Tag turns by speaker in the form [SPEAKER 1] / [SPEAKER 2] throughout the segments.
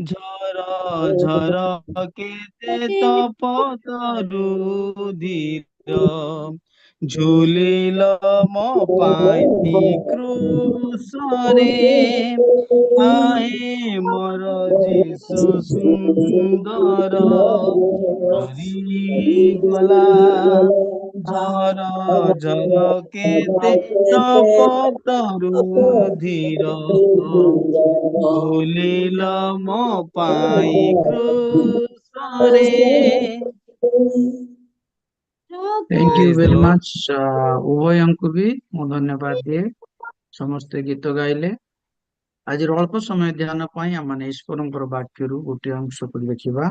[SPEAKER 1] ଝର ଝର କେତେ ତପତରୁ ଧୀର ଝୁଲିଲ ମୋ ପାଇଁ କ୍ରୁଶରେ ଆହେ ମୋର ଯୀଶୁ ସୁନ୍ଦର ସରିଗଲା ଝର ଝର କେତେ ତପତରୁ ଧୀର ଝୁଲିଲ ମୋ ପାଇଁ କ୍ରୁଶରେ।
[SPEAKER 2] Thank you
[SPEAKER 1] Praise the
[SPEAKER 2] very
[SPEAKER 1] Lord.
[SPEAKER 2] Much उभयंकु भी मु धन्यवाद दिए समस्ते गीत गाइले आज अल्प समय ध्यान पाई आम ईश्वर वाक्य गोटे अंश को देखा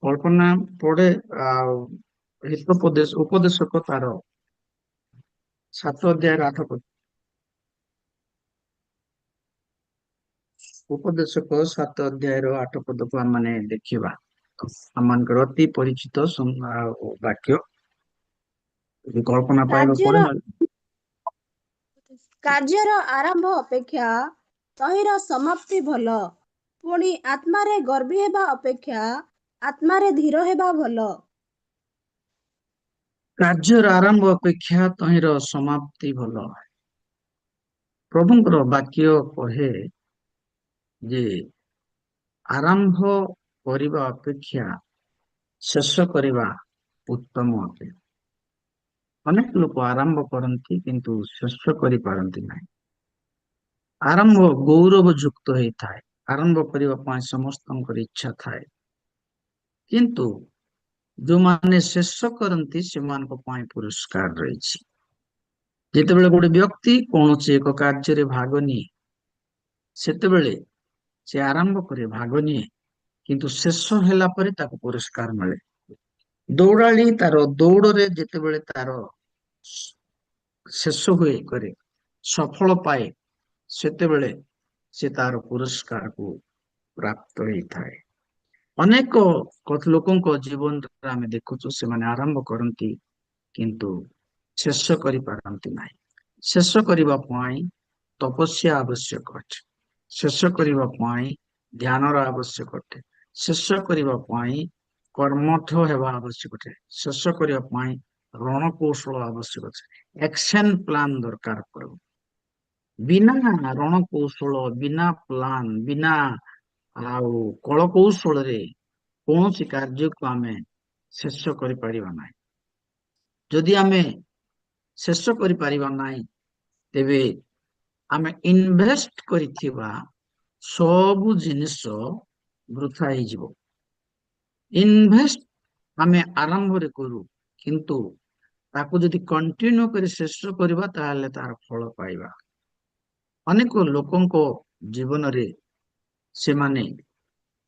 [SPEAKER 2] कल्पना पढ़े हितोपदेश उपदेशक तार 7 अध्याय 8 पद उपदेशक 7 अध्याय 8 पद को आम देखा आम अति परिचित वाक्य कल्पना पाइबा
[SPEAKER 3] କାର୍ଯ୍ୟର
[SPEAKER 2] पड़े
[SPEAKER 3] କାର୍ଯ୍ୟର ଆରମ୍ଭ ଅପେକ୍ଷା ତହିଁର ସମାପ୍ତି ଭଲ। ପୁଣି ଆତ୍ମାରେ ଗର୍ବୀ ହେବା ଅପେକ୍ଷା ଆତ୍ମାରେ ଧୀର ହେବା ଭଲ।
[SPEAKER 2] କାର୍ଯ୍ୟର ଆରମ୍ଭ ଅପେକ୍ଷା ତହିଁର ସମାପ୍ତି ଭଲ। ପ୍ରଭୁଙ୍କର ବାକ୍ୟ କହେ ଯେ ଆରମ୍ଭ କରିବା ଅପେକ୍ଷା ଶେଷ କରିବା ଉତ୍ତମ ଅଟେ। ଅନେକ ଲୋକ ଆରମ୍ଭ କରନ୍ତି କିନ୍ତୁ ଶେଷ କରିପାରନ୍ତି ନାହିଁ। ଆରମ୍ଭ ଗୌରବ ଯୁକ୍ତ ହେଇଥାଏ। ଆରମ୍ଭ କରିବା ପାଇଁ ସମସ୍ତଙ୍କର ଇଚ୍ଛା ଥାଏ କିନ୍ତୁ ଯୋଉମାନେ ଶେଷ କରନ୍ତି ସେମାନଙ୍କ ପାଇଁ ପୁରସ୍କାର ରହିଛି। ଯେତେବେଳେ ଗୋଟେ ବ୍ୟକ୍ତି କୌଣସି ଏକ କାର୍ଯ୍ୟରେ ଭାଗ ନିଏ ସେତେବେଳେ ସେ ଆରମ୍ଭ କରି ଭାଗ ନିଏ କିନ୍ତୁ ଶେଷ ହେଲା ପରେ ତାକୁ ପୁରସ୍କାର ମିଳେ। ଦୌଡାଳି ତାର ଦୌଡରେ ଯେତେବେଳେ ତାର ଶେଷ ହୁଏ କରେ ସଫଳ ପାଏ ସେତେବେଳେ ସେ ତାର ପୁରସ୍କାରକୁ ପ୍ରାପ୍ତ ହେଇଥାଏ। ଅନେକ ଲୋକଙ୍କ ଜୀବନରେ ଆମେ ଦେଖୁଛୁ ସେମାନେ ଆରମ୍ଭ କରନ୍ତି କିନ୍ତୁ ଶେଷ କରିପାରନ୍ତି ନାହିଁ। ଶେଷ କରିବା ପାଇଁ ତପସ୍ୟା ଆବଶ୍ୟକ ଅଟେ। ଶେଷ କରିବା ପାଇଁ ଧ୍ୟାନର ଆବଶ୍ୟକ ଅଟେ। ଶେଷ କରିବା ପାଇଁ କର୍ମଠ ହେବା ଆବଶ୍ୟକ ଅଟେ। ଶେଷ କରିବା ପାଇଁ ରଣକୌଶଳ ଆବଶ୍ୟକ ଅଛି। ଆକ୍ସନ ପ୍ଲାନ ଦରକାର ପଡେ। ବିନା ରଣକୌଶଳ ବିନା ପ୍ଲାନ ବିନା କଳ କୌଶଳରେ କୌଣସି କାର୍ଯ୍ୟକୁ ଆମେ ଶେଷ କରିପାରିବା ନାହିଁ। ଯଦି ଆମେ ଶେଷ କରିପାରିବା ନାହିଁ ତେବେ ଆମେ ଇନଭେଷ୍ଟ କରିଥିବା ସବୁ ଜିନିଷ ବୃଥା ହେଇଯିବ। ଇନଭେଷ୍ଟ ଆମେ ଆରମ୍ଭରେ କରୁ କିନ୍ତୁ ତାକୁ ଯଦି କଣ୍ଟିନ୍ୟୁ କରି ଶେଷ କରିବା ତାହେଲେ ତାର ଫଳ ପାଇବା। ଅନେକ ଲୋକଙ୍କ ଜୀବନରେ ସେମାନେ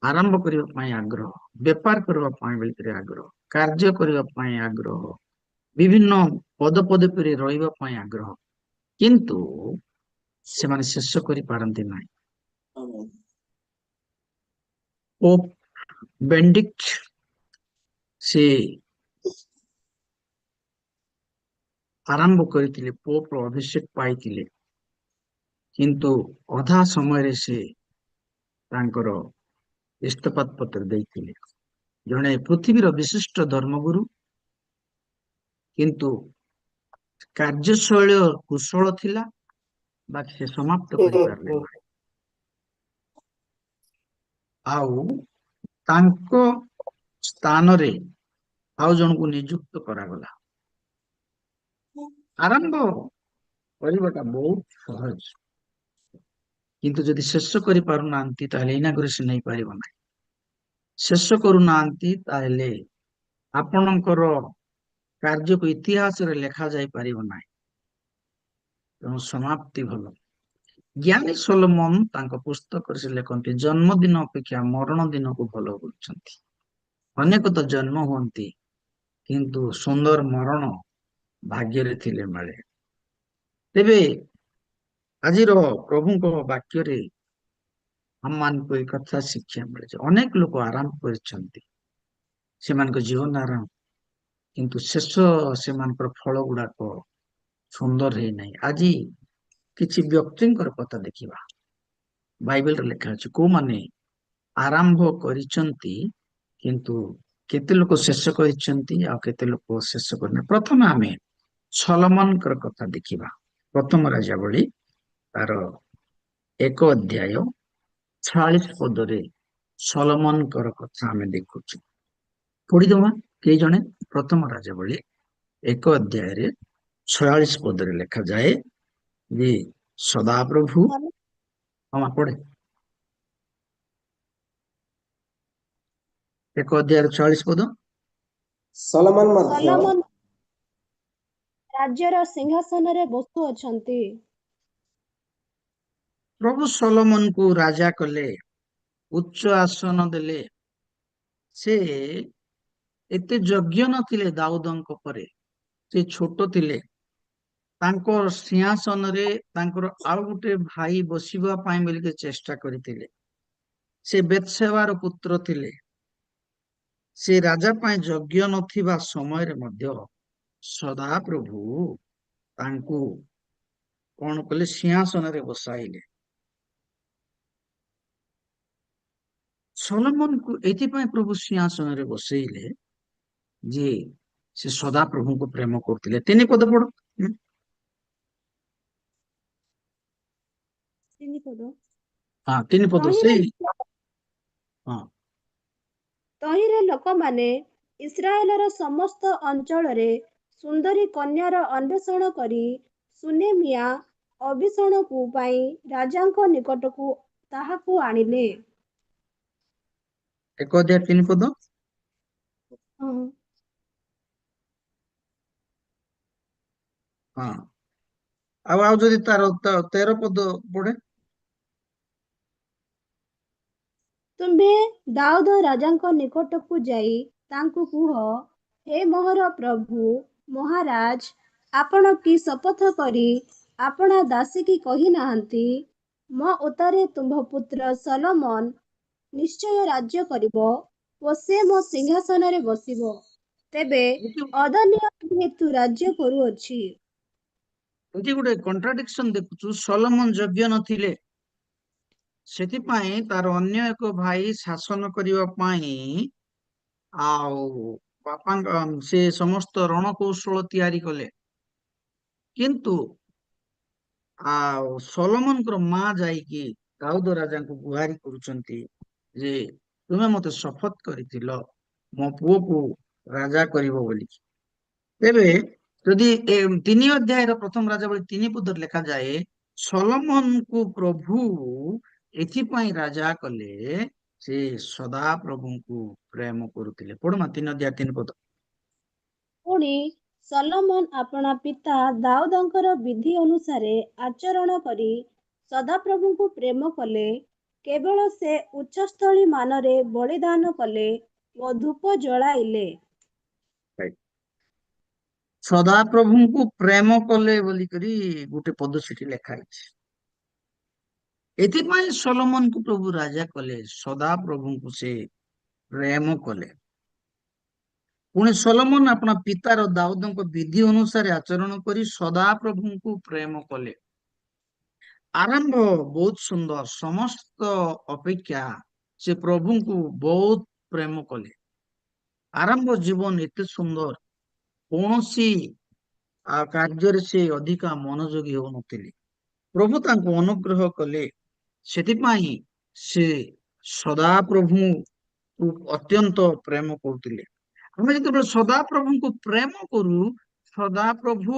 [SPEAKER 2] ଆରମ୍ଭ କରିବା ପାଇଁ ଆଗ୍ରହ, ବେପାର କରିବା ପାଇଁ ଭିତରେ ଆଗ୍ରହ, କାର୍ଯ୍ୟ କରିବା ପାଇଁ ଆଗ୍ରହ, ବିଭିନ୍ନ ପଦପଦବୀରେ ରହିବା ପାଇଁ ଆଗ୍ରହ କିନ୍ତୁ ସେମାନେ ଶେଷ କରିପାରନ୍ତି ନାହିଁ। ପୋପ ବେନେଡିକ୍ଟ ସେ ଆରମ୍ଭ କରିଥିଲେ, ପୋପର ଅଭିଷେକ ପାଇଥିଲେ କିନ୍ତୁ ଅଧା ସମୟରେ ସେ ତାଙ୍କର ଇସ୍ତଫା ପତ୍ର ଦେଇଥିଲେ। ଜଣେ ପୃଥିବୀର ବିଶିଷ୍ଟ ଧର୍ମଗୁରୁ କିନ୍ତୁ କାର୍ଯ୍ୟଶୈଳୀ କୁଶଳ ଥିଲା ବାକି ସେ ସମାପ୍ତ କରିପାରିଲେ ନାହିଁ। ଆଉ ତାଙ୍କ ସ୍ଥାନରେ ଆଉ ଜଣକୁ ନିଯୁକ୍ତ କରାଗଲା। ଆରମ୍ଭ କରିବାଟା ବହୁତ ସହଜ କିନ୍ତୁ ଯଦି ଶେଷ କରିପାରୁନାହାନ୍ତି ତାହେଲେ ଇନାଗୁରେସନ ନେଇପାରିବ ନାହିଁ। ଶେଷ କରୁନାହାନ୍ତି ତାହେଲେ ଆପଣଙ୍କର କାର୍ଯ୍ୟକୁ ଇତିହାସରେ ଲେଖା ଯାଇପାରିବ ନାହିଁ। ତେଣୁ ସମାପ୍ତି ଭଲ। ଜ୍ଞାନୀ ସୋଲୋମନ ତାଙ୍କ ପୁସ୍ତକରେ ସେ ଲେଖନ୍ତି ଜନ୍ମଦିନ ଅପେକ୍ଷା ମରଣ ଦିନକୁ ଭଲ କରୁଛନ୍ତି। ଅନେକ ତ ଜନ୍ମ ହୁଅନ୍ତି କିନ୍ତୁ ସୁନ୍ଦର ମରଣ ଭାଗ୍ୟରେ ଥିଲେ ମିଳେ। ତେବେ ଆଜିର ପ୍ରଭୁଙ୍କ ବାକ୍ୟରେ ଆମମାନଙ୍କୁ ଏ କଥା ଶିକ୍ଷା ମିଳିଛି। ଅନେକ ଲୋକ ଆରାମ କରିଛନ୍ତି ସେମାନଙ୍କ ଜୀବନ ଆରାମ କିନ୍ତୁ ଶେଷ ସେମାନଙ୍କର ଫଳ ଗୁଡାକ ସୁନ୍ଦର ହେଇନାହିଁ। ଆଜି କିଛି ବ୍ୟକ୍ତିଙ୍କର କଥା ଦେଖିବା। ବାଇବେଲରେ ଲେଖା ଅଛି କୋଉମାନେ ଆରମ୍ଭ କରିଛନ୍ତି କିନ୍ତୁ କେତେ ଲୋକ ଶେଷ କରିଛନ୍ତି ଆଉ କେତେ ଲୋକ ଶେଷ କରିନାହାନ୍ତି। ପ୍ରଥମେ ଆମେ ସଲୋମନଙ୍କର କଥା ଦେଖିବା। ପ୍ରଥମ ରାଜାବଳୀ ତାର 1 ଅଧ୍ୟାୟ 46 ପଦରେ ସଲୋମନଙ୍କର କଥା ଆମେ ଦେଖୁଛୁ। ପଢିଦବା କେହି ଜଣେ। ପ୍ରଥମ ରାଜାବଳୀ 1 ଅଧ୍ୟାୟରେ 46 ପଦରେ ଲେଖାଯାଏ ଯେ ସଦାପ୍ରଭୁ ହଁ ପଢେ 1 ଅଧ୍ୟାୟରେ 46 ପଦ।
[SPEAKER 4] ସଲୋମନ ମଧ୍ୟ
[SPEAKER 3] ସଲୋମନ ରାଜ୍ୟର ସିଂହାସନରେ ବସୁଅଛନ୍ତି।
[SPEAKER 2] ପ୍ରଭୁ ସଲୋମନକୁ ରାଜା କଲେ, ଉଚ୍ଚ ଆସନ ଦେଲେ। ସେ ଏତେ ଯୋଗ୍ୟ ନଥିଲେ ଦାଉଦଙ୍କ ପରେ, ସେ ଛୋଟ ଥିଲେ। ତାଙ୍କ ସିଂହାସନରେ ତାଙ୍କର ଆଉ ଗୋଟେ ଭାଇ ବସିବା ପାଇଁ ବୋଲିକି ଚେଷ୍ଟା କରିଥିଲେ। ସେ ବେତ୍ସେବାର ପୁତ୍ର ଥିଲେ। ସେ ରାଜା ପାଇଁ ଯୋଗ୍ୟ ନଥିବା ସମୟରେ ମଧ୍ୟ ସଦାପ୍ରଭୁ ତାଙ୍କୁ କଣ କଲେ? ସିଂହାସନରେ ବସାଇଲେ। ସଲୋମନକୁ ଏଥିପାଇଁ ପ୍ରଭୁ ସିଂହାସନରେ ବସେଇଲେ ଯେ ସେ ସଦାପ୍ରଭୁଙ୍କୁ ପ୍ରେମ କରୁଥିଲେ। 3 ପଦ ପଢ।
[SPEAKER 3] 3 ପଦ।
[SPEAKER 2] ହଁ 3 ପଦ
[SPEAKER 3] ତହିଁରେ
[SPEAKER 2] ସେଇ ହଁ
[SPEAKER 3] ତହିଁରେ ଲୋକମାନେ ଇସ୍ରାଏଲର ସମସ୍ତ ଅଞ୍ଚଳରେ ସୁନ୍ଦରୀ କନ୍ୟାର ଅନ୍ୱେଷଣ କରି ସୁନେମିଆ ଅଭିଷଣକୁ ପାଇଁ ରାଜାଙ୍କ ନିକଟକୁ ତାହାକୁ ଆଣିଲେ।
[SPEAKER 2] 1 ଅଧ୍ୟାୟ 3 ପଦ।
[SPEAKER 3] ହଁ।
[SPEAKER 2] ହଁ ଆଉ ଯଦି ତାର 13 ପଦ ପଢେ।
[SPEAKER 3] ତୁମ୍ଭେ ଦାଉଦ ରାଜାଙ୍କ ନିକଟକୁ ଯାଇ ତାଙ୍କୁ କୁହ, ହେ ମୋହର ପ୍ରଭୁ ମହାରାଜ, ଆପଣ କି ଶପଥ କରି ଆପଣା ଦାସୀକି କହିନାହାନ୍ତି, ମୋ ଉତ୍ତାରେ ତୁମ୍ଭ ପୁତ୍ର ସଲୋମନ ନିଶ୍ଚୟ ରାଜ୍ୟ କରିବ ଓ ସେ ମୋ ସିଂହାସନରେ ବସିବ। ତେବେ ଅଦନ୍ୟ ଯେହେତୁ ରାଜ୍ୟ କରୁଅଛି।
[SPEAKER 2] ଏଠି ଗୋଟେ କଣ୍ଟ୍ରାଡିକ୍ସନ ଦେଖୁଛୁ। ସଲୋମନ ଯୋଗ୍ୟ ନଥିଲେ, ସେଥିପାଇଁ ତାର ଅନ୍ୟ ଏକ ଭାଇ ଶାସନ କରିବା ପାଇଁ ଆଉ ବାପାଙ୍କ ସେ ସମସ୍ତ ରଣକୌଶଳ ତିଆରି କଲେ। କିନ୍ତୁ ଆଉ ସଲୋମନଙ୍କର ମା ଯାଇକି ଦାଉଦ ରାଜାଙ୍କୁ ଗୁହାରି କରୁଛନ୍ତି ଯେ ତୁମେ ମତେ ଶପଥ କରିଥିଲ ମୋ ପୁଅକୁ ରାଜା କରିବ ବୋଲି। ତେବେ ଯଦି 3 ଅଧ୍ୟାୟର ପ୍ରଥମ ରାଜାବଳୀ 3 ପଦରେ ଲେଖାଯାଏ ସଲୋମନକୁ ପ୍ରଭୁ ଏଥିପାଇଁ ରାଜା କଲେ ସେ ସଦାପ୍ରଭୁଙ୍କୁ ପ୍ରେମ କରୁଥିଲେ। ପଢୁମା 3 ଅଧ୍ୟାୟ 3 ପଦ।
[SPEAKER 3] ପୁଣି ସଲୋମନ ଆପଣା ପିତା ଦାଉଦଙ୍କର ବିଧି ଅନୁସାରେ ଆଚରଣ କରି ସଦାପ୍ରଭୁଙ୍କୁ ପ୍ରେମ କଲେ। କେବଳ ସେ ଉଚ୍ଚସ୍ଥଳୀ ମାନରେ ବଳିଦାନ କଲେ ଓ ଧୂପ ଜଳାଇଲେ।
[SPEAKER 2] ସଦାପ୍ରଭୁଙ୍କୁ ପ୍ରେମ କଲେ ବୋଲିକରି ଗୋଟେ ପଦ ସେଠି ଲେଖା ହେଇଛି। ଏଥିପାଇଁ ସଲୋମନକୁ ପ୍ରଭୁ ରାଜା କଲେ, ସଦାପ୍ରଭୁଙ୍କୁ ସେ ପ୍ରେମ କଲେ। ପୁଣି ସଲୋମନ ଆପଣା ପିତାର ଦାଉଦଙ୍କ ବିଧି ଅନୁସାରେ ଆଚରଣ କରି ସଦାପ୍ରଭୁଙ୍କୁ ପ୍ରେମ କଲେ। ଆରମ୍ଭ ବହୁତ ସୁନ୍ଦର, ସମସ୍ତ ଅପେକ୍ଷା ସେ ପ୍ରଭୁଙ୍କୁ ବହୁତ ପ୍ରେମ କଲେ। ଆରମ୍ଭ ଜୀବନ ଏତେ ସୁନ୍ଦର, କୌଣସି କାର୍ଯ୍ୟରେ ସେ ଅଧିକା ମନୋଯୋଗୀ ହେଉନଥିଲେ। ପ୍ରଭୁ ତାଙ୍କୁ ଅନୁଗ୍ରହ କଲେ, ସେଥିପାଇଁ ସେ ସଦାପ୍ରଭୁଙ୍କୁ ଅତ୍ୟନ୍ତ ପ୍ରେମ କରୁଥିଲେ। ଆମେ ଯେତେବେଳେ ସଦାପ୍ରଭୁଙ୍କୁ ପ୍ରେମ କରୁ, ସଦାପ୍ରଭୁ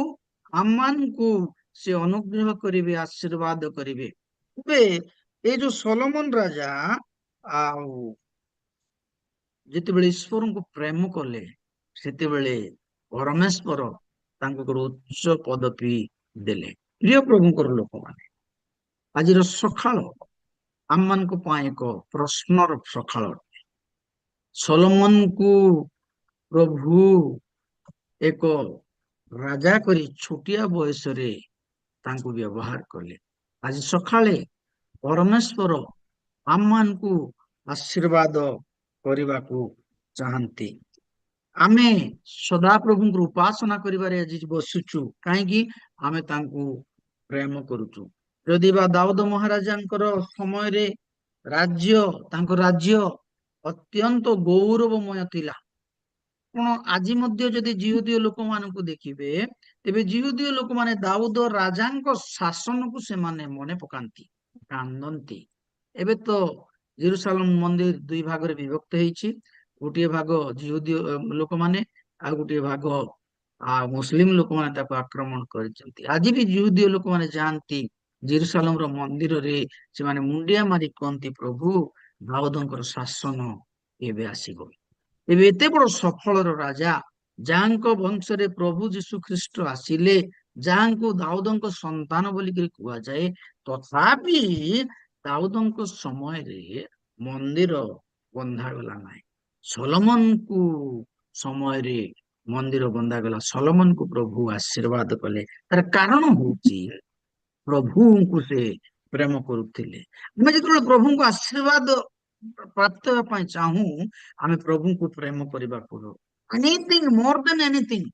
[SPEAKER 2] ଆମମାନଙ୍କୁ ସେ ଅନୁଗ୍ରହ କରିବେ, ଆଶୀର୍ବାଦ କରିବେ। ଏବେ ଏଇ ଯୋଉ ସଲୋମନ ରାଜା ଆଉ ଯେତେବେଳେ ଈଶ୍ୱରଙ୍କୁ ପ୍ରେମ କଲେ, ସେତେବେଳେ ପରମେଶ୍ୱର ତାଙ୍କୁ ଉଚ୍ଚ ପଦବୀ ଦେଲେ। ପ୍ରିୟ ପ୍ରଭୁଙ୍କର ଲୋକମାନେ, ଆଜିର ସକାଳ ଆମମାନଙ୍କ ପାଇଁ ଏକ ପ୍ରଶ୍ନର ସକାଳ। ସଲୋମନକୁ ପ୍ରଭୁ ଏକ ରାଜା କରି ଛୋଟିଆ ବୟସରେ ତାଙ୍କୁ ବ୍ୟବହାର କଲେ। ଆଜି ସକାଳେ ପରମେଶ୍ୱର ଆମମାନଙ୍କୁ ଆଶୀର୍ବାଦ କରିବାକୁ ଚାହାନ୍ତି। ଆମେ ସଦାପ୍ରଭୁଙ୍କର ଉପାସନା କରିବାରେ ଆଜି ବସୁଛୁ, କାହିଁକି? ଆମେ ତାଙ୍କୁ ପ୍ରେମ କରୁଛୁ। ଯଦି ବା ଦାଉଦ ମହାରାଜାଙ୍କର ସମୟରେ ତାଙ୍କ ରାଜ୍ୟ ଅତ୍ୟନ୍ତ ଗୌରବମୟ ଥିଲା। ଆପଣ ଆଜି ମଧ୍ୟ ଯଦି ଜିହୁଦୀୟ ଲୋକମାନଙ୍କୁ ଦେଖିବେ, ତେବେ ଜିହୁଦୀୟ ଲୋକମାନେ ଦାଉଦ ରାଜାଙ୍କ ଶାସନକୁ ସେମାନେ ମନେ ପକାନ୍ତି, କାନ୍ଦନ୍ତି। ଏବେ ତ ଜେରୁସାଲେମ ମନ୍ଦିର ଦୁଇ ଭାଗରେ ବିଭକ୍ତ ହେଇଛି। ଗୋଟିଏ ଭାଗ ଜିହୁଦୀୟ ଲୋକମାନେ, ଆଉ ଗୋଟିଏ ଭାଗ ମୁସଲିମ ଲୋକମାନେ ତାକୁ ଆକ୍ରମଣ କରିଛନ୍ତି। ଆଜି ବି ଜିହୁଦୀୟ ଲୋକମାନେ ଯାଆନ୍ତି ଜେରୁସାଲେମର ମନ୍ଦିରରେ, ସେମାନେ ମୁଣ୍ଡିଆ ମାରି କହନ୍ତି, ପ୍ରଭୁ ଦାଉଦଙ୍କର ଶାସନ ଏବେ ଆସିବ। ଏବେ ଏତେ ବଡ ସଫଳର ରାଜା, ଯାହାଙ୍କ ବଂଶରେ ପ୍ରଭୁ ଯୀଶୁ ଖ୍ରୀଷ୍ଟ ଆସିଲେ, ଯାହାଙ୍କୁ ଦାଉଦଙ୍କ ସନ୍ତାନ ବୋଲିକରି କୁହାଯାଏ, ତଥାପି ଦାଉଦଙ୍କ ସମୟରେ ମନ୍ଦିର ବନ୍ଧାଗଲା ନାହିଁ। ସଲୋମନକୁ ସମୟରେ ମନ୍ଦିର ବନ୍ଧାଗଲା। ସଲୋମନକୁ ପ୍ରଭୁ ଆଶୀର୍ବାଦ କଲେ। ତାର କାରଣ ହଉଛି ପ୍ରଭୁଙ୍କୁ ସେ ପ୍ରେମ କରୁଥିଲେ। ଆମେ ଯେତେବେଳେ ପ୍ରଭୁଙ୍କୁ ଆଶୀର୍ବାଦ ପ୍ରାପ୍ତ ହେବା ପାଇଁ ଚାହୁଁ, ଆମେ ପ୍ରଭୁଙ୍କୁ ପ୍ରେମ କରିବାକୁ ପଡିବ। ଏନିଥିଙ୍ଗ ମୋର ଦେନ ଏନିଥିଙ୍ଗ।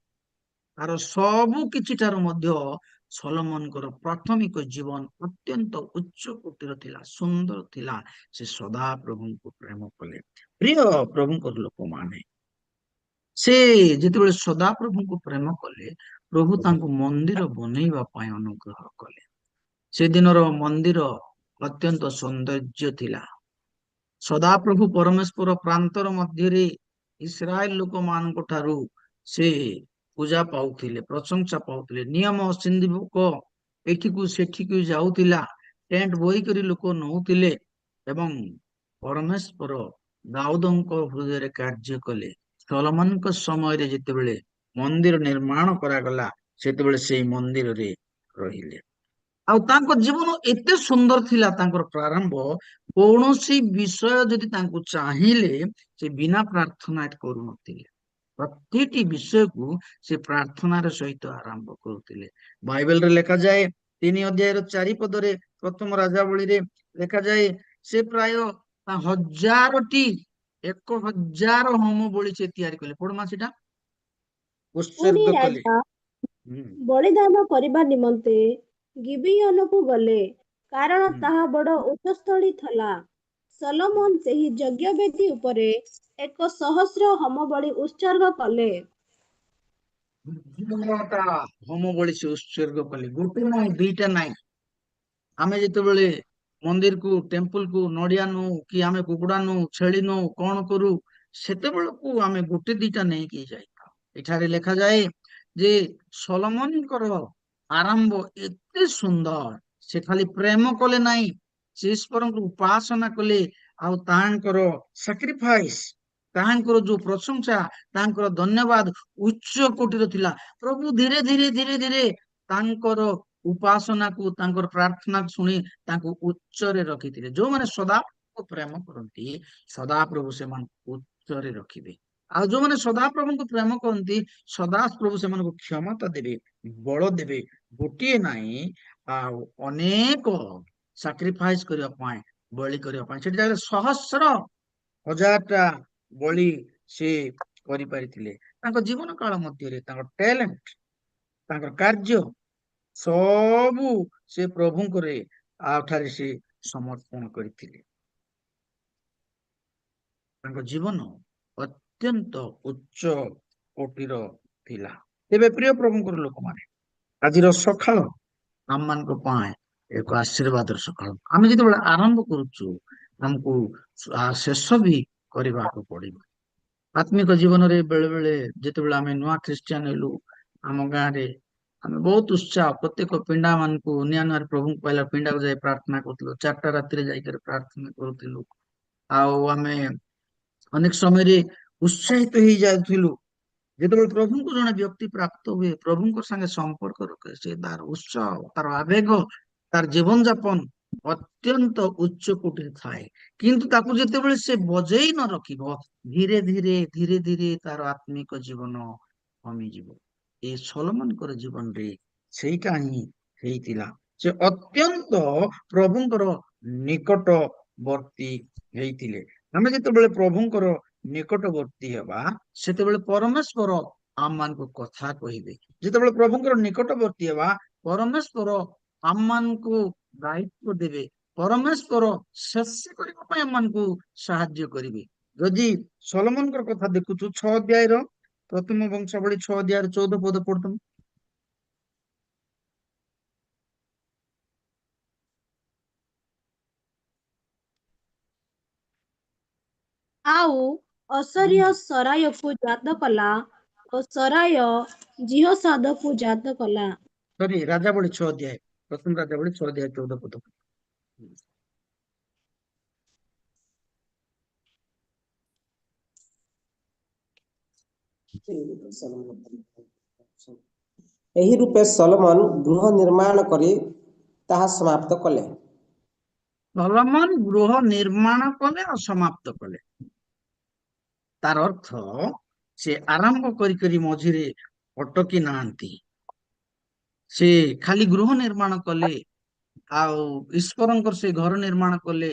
[SPEAKER 2] ତାର ସବୁ କିଛି ଠାରୁ ମଧ୍ୟ ସଲୋମନଙ୍କର ପ୍ରାଥମିକ ଜୀବନ ଅତ୍ୟନ୍ତ ଉଚ୍ଚ କୋଟିର ଥିଲା, ସୁନ୍ଦର ଥିଲା। ସେ ସଦା ପ୍ରଭୁଙ୍କୁ ପ୍ରେମ କଲେ। ପ୍ରିୟ ପ୍ରଭୁଙ୍କର ଲୋକମାନେ, ସେ ଯେତେବେଳେ ସଦା ପ୍ରଭୁଙ୍କୁ ପ୍ରେମ କଲେ, ପ୍ରଭୁ ତାଙ୍କୁ ମନ୍ଦିର ବନେଇବା ପାଇଁ ଅନୁଗ୍ରହ କଲେ। ସେଦିନର ମନ୍ଦିର ଅତ୍ୟନ୍ତ ସୌନ୍ଦର୍ଯ୍ୟ ଥିଲା। ସଦାପ୍ରଭୁ ପରମେଶ୍ୱର ପ୍ରାନ୍ତର ମଧ୍ୟରେ ଇସ୍ରାଏଲ ଲୋକମାନଙ୍କ ଠାରୁ ସେ ପୂଜା ପାଉଥିଲେ, ପ୍ରଶଂସା ପାଉଥିଲେ। ନିୟମ ସିନ୍ଧୁକ ଏଠିକୁ ସେଠିକୁ ଯାଉଥିଲା, ଟେଣ୍ଟ ବୋହିକରି ଲୋକ ନଉଥିଲେ ଏବଂ ପରମେଶ୍ୱର ଦାଉଦଙ୍କ ହୃଦୟରେ କାର୍ଯ୍ୟ କଲେ। ସଲୋମନଙ୍କ ସମୟରେ ଯେତେବେଳେ ମନ୍ଦିର ନିର୍ମାଣ କରାଗଲା, ସେତେବେଳେ ସେଇ ମନ୍ଦିରରେ ରହିଲେ। ଆଉ ତାଙ୍କ ଜୀବନ ଏତେ ସୁନ୍ଦର ଥିଲା, ତାଙ୍କର ପ୍ରାରମ୍ଭ କୌଣସି ବିଷୟ ଯଦି ତାଙ୍କୁ ଚାହିଁଲେ, ସେ ବିନା ପ୍ରାର୍ଥନା କରୁନଥିଲେ। ପ୍ରତିଟି ବିଷୟକୁ ସେ ପ୍ରାର୍ଥନାର ସହିତ ଆରମ୍ଭ କରୁଥିଲେ। ବାଇବେଲରେ ଲେଖାଯାଏ, 3 ଅଧ୍ୟାୟର 4 ପଦରେ, ପ୍ରଥମ ରାଜାବଳୀରେ ଲେଖାଯାଏ, ସେ ପ୍ରାୟ 1000 ହୋମ ବଳି ସେ ତିଆରି କଲେ। ପଢମା ସେଟା,
[SPEAKER 3] ପୁଣି
[SPEAKER 2] ଉତ୍ସର୍ଗ କଲେ।
[SPEAKER 3] ରାଜା
[SPEAKER 2] ହୁଁ,
[SPEAKER 3] ବଳିଦାନ କରିବା ନିମନ୍ତେ ଗିବିୟନକୁ ଗଲେ, କାରଣ
[SPEAKER 2] ହୁଁ।
[SPEAKER 3] ତାହା ବଡ଼ ଉଚ୍ଚସ୍ଥଳୀ ଥିଲା। ସଲୋମନ ସେହି ଯଜ୍ଞବେଦୀ ଉପରେ 1,000 ହୋମବଳି ଉତ୍ସର୍ଗ କଲେ।
[SPEAKER 2] ହୋମ ବଳି ସେ ଉତ୍ସର୍ଗ କଲେ। ଗୋଟେ ନାହିଁ, ଦୁଇଟା ନାହିଁ। ଆମେ ଯେତେବେଳେ ମନ୍ଦିରକୁ, ଟେମ୍ପଲକୁ ନଡିଆ ନଉ, କି ଆମେ କୁକୁଡା ନଉ, ଛେଳି ନଉ, କଣ କରୁ, ସେତେବେଳକୁ ଆମେ ଗୋଟେ ଦିଟା ନେଇକି ଯାଇଥାଉ। ଏଠାରେ ଲେଖାଯାଏ ଯେ ସଲୋମନଙ୍କର ଆରମ୍ଭ ଏତେ ସୁନ୍ଦର। ସେ ଖାଲି ପ୍ରେମ କଲେ ନାହିଁ, ସେ ଈଶ୍ୱରଙ୍କୁ ଉପାସନା କଲେ। ଆଉ ତାଙ୍କର ସାକ୍ରିଫାଇସ, ତାହାଙ୍କର ଯୋଉ ପ୍ରଶଂସା, ତାଙ୍କର ଧନ୍ୟବାଦ ଉଚ୍ଚ କୋଟିର ଥିଲା। ପ୍ରଭୁ ଧୀରେ ଧୀରେ ଧୀରେ ଧୀରେ ତାଙ୍କର ଉପାସନାକୁ, ତାଙ୍କର ପ୍ରାର୍ଥନାକୁ ଶୁଣି ତାଙ୍କୁ ଉଚ୍ଚରେ ରଖିଥିଲେ। ଯୋଉମାନେ ସଦାପ୍ରଭୁଙ୍କୁ ପ୍ରେମ କରନ୍ତି, ସଦାପ୍ରଭୁ ସେମାନଙ୍କୁ ଉଚ୍ଚରେ ରଖିବେ। ଆଉ ଯୋଉମାନେ ସଦାପ୍ରଭୁଙ୍କୁ ପ୍ରେମ କରନ୍ତି, ସଦାପ୍ରଭୁ ସେମାନଙ୍କୁ କ୍ଷମତା ଦେବେ, ବଳ ଦେବେ। ଗୋଟିଏ ନାହିଁ, ଆଉ ଅନେକ ସାକ୍ରିଫାଇସ କରିବା ପାଇଁ, ବଳି କରିବା ପାଇଁ। ସେଠି ଜାଗାରେ 1,000 ବଳି ସେ କରିପାରିଥିଲେ। ତାଙ୍କ ଜୀବନ କାଳ ମଧ୍ୟରେ ତାଙ୍କ ଟ୍ୟାଲେଣ୍ଟ, ତାଙ୍କର କାର୍ଯ୍ୟ ସବୁ ସେ ପ୍ରଭୁଙ୍କରେ ଠାରେ ସେ ସମର୍ପଣ କରିଥିଲେ। ତାଙ୍କ ଜୀବନ ଅତ୍ୟନ୍ତ ଉଚ୍ଚ କୋଟିର ଥିଲା। ତେବେ ପ୍ରିୟ ପ୍ରଭୁଙ୍କର ଲୋକମାନେ, ଆଜିର ସକାଳ ଆମମାନଙ୍କ ପାଇଁ ଏକ ଆଶୀର୍ବାଦର ସକାଳ। ଆମେ ଯେତେବେଳେ ଆରମ୍ଭ କରୁଛୁ, ଆମକୁ ଶେଷ ବି କରିବାକୁ ପଡିବ। ଆତ୍ମିକ ଜୀବନରେ ବେଳେ ବେଳେ ଯେତେବେଳେ ଆମେ ନୂଆ ଖ୍ରୀଷ୍ଟିଆନ ହେଲୁ, ଆମ ଗାଁରେ ଆମେ ବହୁତ ଉତ୍ସାହ, ପ୍ରତ୍ୟେକ ପିଣ୍ଡା ମାନଙ୍କୁ ନୂଆ ନୂଆ ପ୍ରଭୁଙ୍କୁ ପାଇଲା ପିଣ୍ଡାକୁ ଯାଇ ପ୍ରାର୍ଥନା କରୁଥିଲୁ। 4ଟା ରାତିରେ ଯାଇକରି ପ୍ରାର୍ଥନା କରୁଥିଲୁ। ଆଉ ଆମେ ଅନେକ ସମୟରେ ଉତ୍ସାହିତ ହେଇଯାଉଥିଲୁ। ଯେତେବେଳେ ପ୍ରଭୁଙ୍କୁ ଜଣେ ବ୍ୟକ୍ତି ପ୍ରାପ୍ତ ହୁଏ, ପ୍ରଭୁଙ୍କ ସାଙ୍ଗେ ସମ୍ପର୍କ ରଖେ, ସେ ତାର ଉତ୍ସାହ, ତାର ଆବେଗ, ତାର ଜୀବନ ଯାପନ ଅତ୍ୟନ୍ତ ଉଚ୍ଚ କୋଟିରେ ଥାଏ। କିନ୍ତୁ ତାକୁ ଯେତେବେଳେ ସେ ବଜେଇ ନ ରଖିବ, ଧୀରେ ଧୀରେ ଧୀରେ ଧୀରେ ତାର ଆତ୍ମିକ ଜୀବନ କମିଯିବ। ଏ ସଲୋମନଙ୍କର ଜୀବନରେ ସେଇଟା ହିଁ ହେଇଥିଲା। ସେ ଅତ୍ୟନ୍ତ ପ୍ରଭୁଙ୍କର ନିକଟବର୍ତ୍ତୀ ହେଇଥିଲେ। ଆମେ ଯେତେବେଳେ ପ୍ରଭୁଙ୍କର ନିକଟବର୍ତ୍ତୀ ହେବା, ସେତେବେଳେ ପରମେଶ୍ୱର ଆମମାନଙ୍କୁ କଥା କହିବେ। ଯେତେବେଳେ ପ୍ରଭୁଙ୍କର ନିକଟବର୍ତ୍ତୀ ହେବା, ପରମେଶ୍ୱର ଆମମାନଙ୍କୁ ଦାୟିତ୍ୱ ଦେବେ। ପରମେଶ୍ୱର ଶେଷ କରିବା ପାଇଁ ଏମାନଙ୍କୁ ସାହାଯ୍ୟ କରିବେ। ଯଦି ସଲୋମନଙ୍କର କଥା ଦେଖୁଛୁ 6 ଅଧ୍ୟାୟର ପ୍ରଥମ ବଂଶାବଳୀ 6 ଅଧ୍ୟାୟର 14 ପଦ ପଢୁଛୁ।
[SPEAKER 3] ଆଉ ଅସର୍ୟ ସରାୟକୁ ଜାତ କଲା ଓ ସରାୟ ଜିହୋସାଦକୁ ଜାତ କଲା।
[SPEAKER 2] ସରି, ରାଜାବଳୀ 6 ଅଧ୍ୟାୟ, ପ୍ରଥମ ରାଜାବଳୀ 6 ଅଧ୍ୟାୟ 14 ପଦ।
[SPEAKER 4] ଏହି ରୂପେ ସଲୋମନ ଗୃହ ନିର୍ମାଣ କରି ତାହା ସମାପ୍ତ କଲେ।
[SPEAKER 2] ସଲୋମନ ଗୃହ ନିର୍ମାଣ କଲେ ଆଉ ସମାପ୍ତ କଲେ। ତାର ଅର୍ଥ ସେ ଆରମ୍ଭ କରି ମଝିରେ ଅଟକି ନାହାନ୍ତି। ସେ ଖାଲି ଗୃହ ନିର୍ମାଣ କଲେ ଆଉ ଈଶ୍ୱରଙ୍କର ସେ ଘର ନିର୍ମାଣ କଲେ,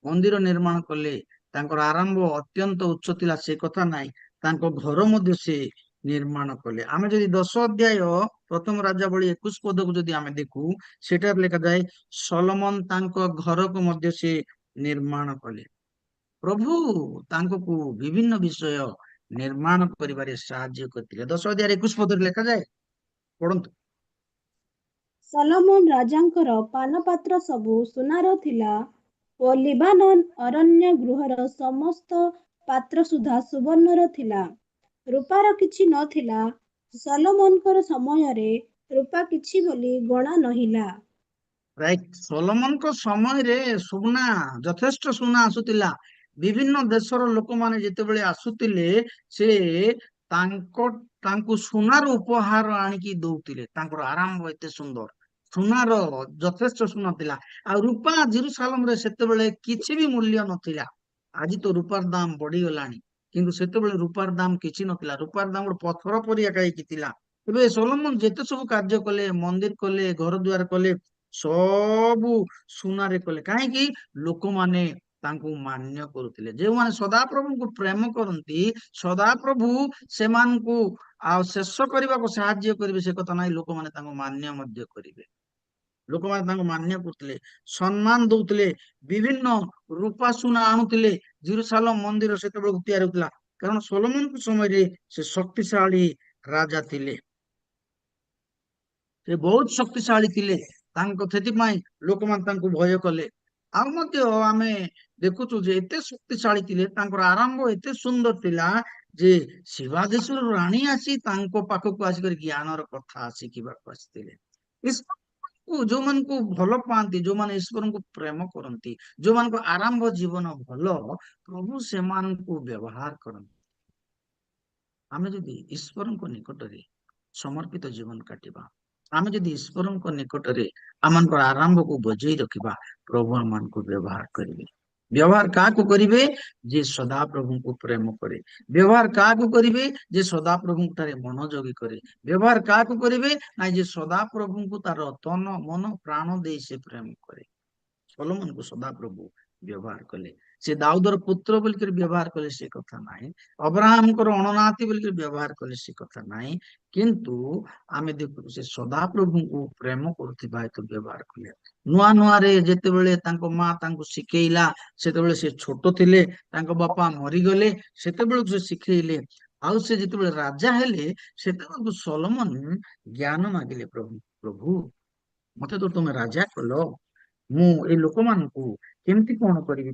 [SPEAKER 2] ମନ୍ଦିର ନିର୍ମାଣ କଲେ, ତାଙ୍କର ଆରମ୍ଭ ଅତ୍ୟନ୍ତ ଉଚ୍ଚ ଥିଲା ସେ କଥା ନାହିଁ, ତାଙ୍କ ଘର ମଧ୍ୟ ସେ ନିର୍ମାଣ କଲେ। ଆମେ ଯଦି 10 ଅଧ୍ୟାୟ ପ୍ରଥମ ରାଜାବଳୀ 21 ପଦକୁ ଯଦି ଆମେ ଦେଖୁ, ସେଠାରେ ଲେଖାଯାଏ ସଲୋମନ ତାଙ୍କ ଘରକୁ ମଧ୍ୟ ସେ ନିର୍ମାଣ କଲେ। ପ୍ରଭୁ ତାଙ୍କୁ ବିଭିନ୍ନ ବିଷୟ ନିର୍ମାଣ କରିବାରେ ସାହାଯ୍ୟ କରିଥିଲେ। 10 ଅଧ୍ୟାୟ 21 ପଦରେ ଲେଖାଯାଏ, ପଢନ୍ତୁ।
[SPEAKER 3] ସଲୋମନ ରାଜାଙ୍କର ପାନପାତ୍ର ସବୁ ସୁନାର ଥିଲା ଓ ଲିବାନନ ଅରଣ୍ୟ ଗୃହର ସମସ୍ତ ପାତ୍ର ସୁଦ୍ଧା ସୁବର୍ଣ୍ଣର ଥିଲା। ରୂପାର କିଛି ନଥିଲା। ସଲୋମନଙ୍କର ସମୟରେ ରୂପା କିଛି ବୋଲି ଗଣା ନହିଲା।
[SPEAKER 2] ରାଇଟ୍, ସଲୋମନଙ୍କ ସମୟରେ ସୁନା, ଯଥେଷ୍ଟ ସୁନା ଆସୁଥିଲା। ବିଭିନ୍ନ ଦେଶର ଲୋକମାନେ ଯେତେବେଳେ ଆସୁଥିଲେ, ସେ ତାଙ୍କୁ ସୁନାର ଉପହାର ଆଣିକି ଦଉଥିଲେ। ତାଙ୍କର ଆରମ୍ଭ ଏତେ ସୁନ୍ଦର, ସୁନାର ଯଥେଷ୍ଟ ସୁନା ଥିଲା। ଆଉ ରୂପା ଜେରୁସାଲେମରେ ସେତେବେଳେ କିଛି ବି ମୂଲ୍ୟ ନଥିଲା। ଆଜି ତ ରୂପାର ଦାମ ବଢିଗଲାଣି, କିନ୍ତୁ ସେତେବେଳେ ରୂପାର ଦାମ କିଛି ନଥିଲା। ରୂପାର ଦାମ ଗୋଟେ ପଥର ପରିକା କାହିଁକି ଥିଲା। ଏବେ ସଲୋମନ ଯେତେ ସବୁ କାର୍ଯ୍ୟ କଲେ, ମନ୍ଦିର କଲେ, ଘର ଦ୍ୱାର କଲେ, ସବୁ ସୁନାରେ କଲେ। କାହିଁକି? ଲୋକମାନେ ତାଙ୍କୁ ମାନ୍ୟ କରୁଥିଲେ। ଯେଉଁମାନେ ସଦାପ୍ରଭୁଙ୍କୁ ପ୍ରେମ କରନ୍ତି, ସଦାପ୍ରଭୁ ସେମାନଙ୍କୁ ଆଉ ଶେଷ କରିବାକୁ ସାହାଯ୍ୟ କରିବେ ସେ କଥା ନାହିଁ, ଲୋକମାନେ ତାଙ୍କୁ ମାନ୍ୟ ମଧ୍ୟ କରିବେ। ଲୋକମାନେ ତାଙ୍କୁ ମାନ୍ୟ କରୁଥିଲେ, ସମ୍ମାନ ଦଉଥିଲେ, ବିଭିନ୍ନ ରୂପା ସୁନା ଆଣୁଥିଲେ। ଜେରୁସାଲେମ ମନ୍ଦିର ସେତେବେଳକୁ ତିଆରି ହଉଥିଲା, କାରଣ ସଲୋମନଙ୍କ ସମୟରେ ସେ ଶକ୍ତିଶାଳୀ ରାଜା ଥିଲେ। ସେ ବହୁତ ଶକ୍ତିଶାଳୀ ଥିଲେ, ସେଥିପାଇଁ ଲୋକମାନେ ତାଙ୍କୁ ଭୟ କଲେ। ଆଉ ମଧ୍ୟ ଆମେ ଦେଖୁଛୁ ଯେ ଏତେ ଶକ୍ତିଶାଳୀ ଥିଲେ, ତାଙ୍କର ଆରମ୍ଭ ଏତେ ସୁନ୍ଦର ଥିଲା ଯେ ଶିବା ଦେଶର ରାଣୀ ଆସି ତାଙ୍କ ପାଖକୁ ଆସିକରି ଜ୍ଞାନର କଥା ଶିଖିବାକୁ ଆସିଥିଲେ। ଯୋଉମାନଙ୍କୁ ଭଲ ପାଆନ୍ତି, ଯୋଉମାନେ ଈଶ୍ୱରଙ୍କୁ ପ୍ରେମ କରନ୍ତି, ଯୋଉମାନଙ୍କ ଆରମ୍ଭ ଜୀବନ ଭଲ, ପ୍ରଭୁ ସେମାନଙ୍କୁ ବ୍ୟବହାର କରନ୍ତି। ଆମେ ଯଦି ଈଶ୍ୱରଙ୍କ ନିକଟରେ ସମର୍ପିତ ଜୀବନ କାଟିବା, ଆମେ ଯଦି ଈଶ୍ୱରଙ୍କ ନିକଟରେ ଆମମାନଙ୍କର ଆରମ୍ଭକୁ ବଜେଇ ରଖିବା, ପ୍ରଭୁ ଆମମାନଙ୍କୁ ବ୍ୟବହାର କରିବେ। ବ୍ୟବହାର କାହାକୁ କରିବେ? ଯେ ସଦାପ୍ରଭୁଙ୍କୁ ପ୍ରେମ କରେ। ବ୍ୟବହାର କାହାକୁ କରିବେ? ଯେ ସଦାପ୍ରଭୁଙ୍କ ଠାରେ ମନୋଯୋଗୀ କରେ। ବ୍ୟବହାର କାହାକୁ କରିବେ? ନାଇଁ, ଯେ ସଦାପ୍ରଭୁଙ୍କୁ ତାର ତନ ମନ ପ୍ରାଣ ଦେଇ ସେ ପ୍ରେମ କରେ। ସଲୋମନକୁ ସଦାପ୍ରଭୁ ବ୍ୟବହାର କଲେ। ସେ ଦାଉଦର ପୁତ୍ର ବୋଲିକରି ବ୍ୟବହାର କଲେ ସେ କଥା ନାହିଁ, ଅବ୍ରାହମଙ୍କର ଅଣନାତି ବୋଲିକରି ବ୍ୟବହାର କଲେ ସେ କଥା ନାହିଁ, କିନ୍ତୁ ଆମେ ଦେଖୁ ସେ ସଦାପ୍ରଭୁଙ୍କୁ ପ୍ରେମ କରୁଥିବା ହେତୁ ବ୍ୟବହାର କଲେ। ନୂଆ ନୂଆରେ ଯେତେବେଳେ ତାଙ୍କ ମା ତାଙ୍କୁ ଶିଖେଇଲା, ସେତେବେଳେ ସେ ଛୋଟ ଥିଲେ, ତାଙ୍କ ବାପା ମରିଗଲେ, ସେତେବେଳକୁ ସେ ଶିଖେଇଲେ। ଆଉ ସେ ଯେତେବେଳେ ରାଜା ହେଲେ, ସେତେବେଳକୁ ସଲୋମନ ଜ୍ଞାନ ମାଗିଲେ, ପ୍ରଭୁ ମତେ ତ ତୁମେ ରାଜା କଲ, ମୁଁ ଏଇ ଲୋକମାନଙ୍କୁ କେମିତି କଣ କରିବି?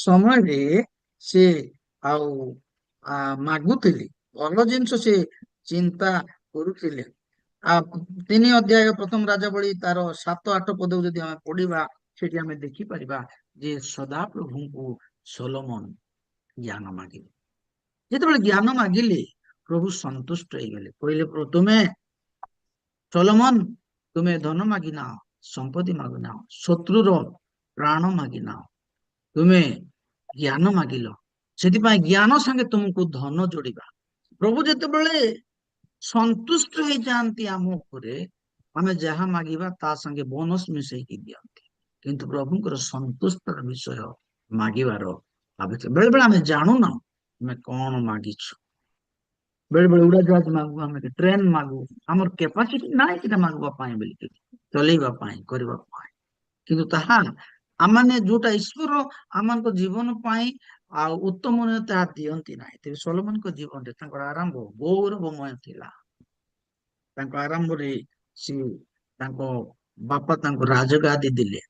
[SPEAKER 2] ସମୟରେ ସେ ଆଉ ମାଗୁଥିଲେ, ଭଲ ଜିନିଷ ସେ ଚିନ୍ତା କରୁଥିଲେ। 3 ଅଧ୍ୟାୟ ପ୍ରଥମ ରାଜାବଳୀ ତାର 7-8 ପଦକୁ ଯଦି ଆମେ ପଢିବା, ସେଠି ଆମେ ଦେଖିପାରିବା ଯେ ସଦାପ୍ରଭୁଙ୍କୁ ସଲୋମନ ଜ୍ଞାନ ମାଗିଲେ। ଯେତେବେଳେ ଜ୍ଞାନ ମାଗିଲେ, ପ୍ରଭୁ ସନ୍ତୁଷ୍ଟ ହେଇଗଲେ। କହିଲେ, ତୁମେ ସଲୋମନ, ତୁମେ ଧନ ମାଗିନାଅ, ସମ୍ପତ୍ତି ମାଗିନାଅ, ଶତ୍ରୁର ପ୍ରାଣ ମାଗିନାଅ, ତୁମେ ଜ୍ଞାନ ମାଗିଲ, ସେଥିପାଇଁ ଜ୍ଞାନ ସାଙ୍ଗେ ତୁମକୁ ଧନ ଯୋଡ଼ିବା। ପ୍ରଭୁ ଯେତେବେଳେ ସନ୍ତୁଷ୍ଟ ହେଇଯାଆନ୍ତି ଆମ ଉପରେ, ଆମେ ଯାହା ମାଗିବା ତା ସାଙ୍ଗେ ବୋନସ ମିଶେଇକି ଦିଅନ୍ତି। କିନ୍ତୁ ପ୍ରଭୁଙ୍କର ସନ୍ତୁଷ୍ଟର ବିଷୟ ମାଗିବାର ଆବଶ୍ୟକ। ବେଳେ ବେଳେ ଆମେ ଜାଣୁନା ଆମେ କଣ ମାଗିଛୁ। ବେଳେ ବେଳେ ଉଡାଜାହାଜ ମାଗୁ, ଆମେ ଟ୍ରେନ ମାଗୁ, ଆମର କେପାସିଟି ନାହିଁ ସେଟା ମାଗିବା ପାଇଁ ବୋଲି। ଚଲେଇବା ପାଇଁ କରିବା ପାଇଁ। କିନ୍ତୁ ତାହା ଆମମାନେ ଯୋଉଟା ଈଶ୍ୱର ଆମମାନଙ୍କ ଜୀବନ ପାଇଁ ଆଉ ଉତ୍ତମ ତାହା ଦିଅନ୍ତି ନାହିଁ। ତେବେ ସଲୋମନଙ୍କ ଜୀବନରେ ତାଙ୍କର ଆରମ୍ଭ ଗୌରବମୟ ଥିଲା। ତାଙ୍କ ଆରମ୍ଭରେ ସେ ତାଙ୍କ ବାପା ତାଙ୍କୁ ରାଜଗାଦି ଦେଲେ।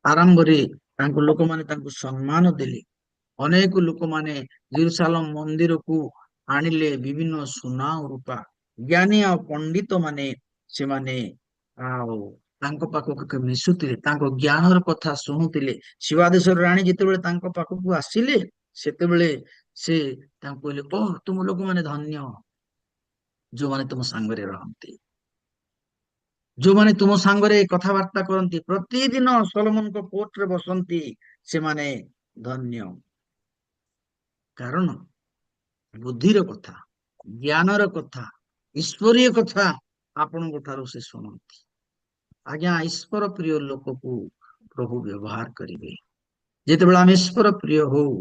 [SPEAKER 2] ଆରମ୍ଭରେ ତାଙ୍କ ଲୋକମାନେ ତାଙ୍କୁ ସମ୍ମାନ ଦେଲେ। ଅନେକ ଲୋକମାନେ ଜେରୁସାଲମ ମନ୍ଦିରକୁ ଆଣିଲେ ବିଭିନ୍ନ ସୁନା ଓ ରୂପା। ଜ୍ଞାନୀ ଆଉ ପଣ୍ଡିତ ମାନେ ସେମାନେ ଆଉ ତାଙ୍କ ପାଖକୁ ମିଶୁଥିଲେ, ତାଙ୍କ ଜ୍ଞାନର କଥା ଶୁଣୁଥିଲେ। ଶିବା ଦେଶର ରାଣୀ ଯେତେବେଳେ ତାଙ୍କ ପାଖକୁ ଆସିଲେ, ସେତେବେଳେ ସେ ତାଙ୍କୁ କହିଲେ, ଓହ ତୁମ ଲୋକମାନେ ଧନ୍ୟ, ଯୋଉମାନେ ତୁମ ସାଙ୍ଗରେ ରହନ୍ତି, ଯୋଉମାନେ ତୁମ ସାଙ୍ଗରେ କଥାବାର୍ତ୍ତା କରନ୍ତି, ପ୍ରତିଦିନ ସଲୋମନଙ୍କ କୋର୍ଟରେ ବସନ୍ତି, ସେମାନେ ଧନ୍ୟ। କାରଣ ବୁଦ୍ଧିର କଥା, ଜ୍ଞାନର କଥା, ଈଶ୍ୱରୀୟ କଥା ଆପଣଙ୍କ ଠାରୁ ସେ ଶୁଣନ୍ତି। ଆଜ୍ଞା, ଈଶ୍ୱର ପ୍ରିୟ ଲୋକକୁ ପ୍ରଭୁ ବ୍ୟବହାର କରିବେ। ଯେତେବେଳେ ଆମେ ଈଶ୍ୱର ପ୍ରିୟ ହଉ,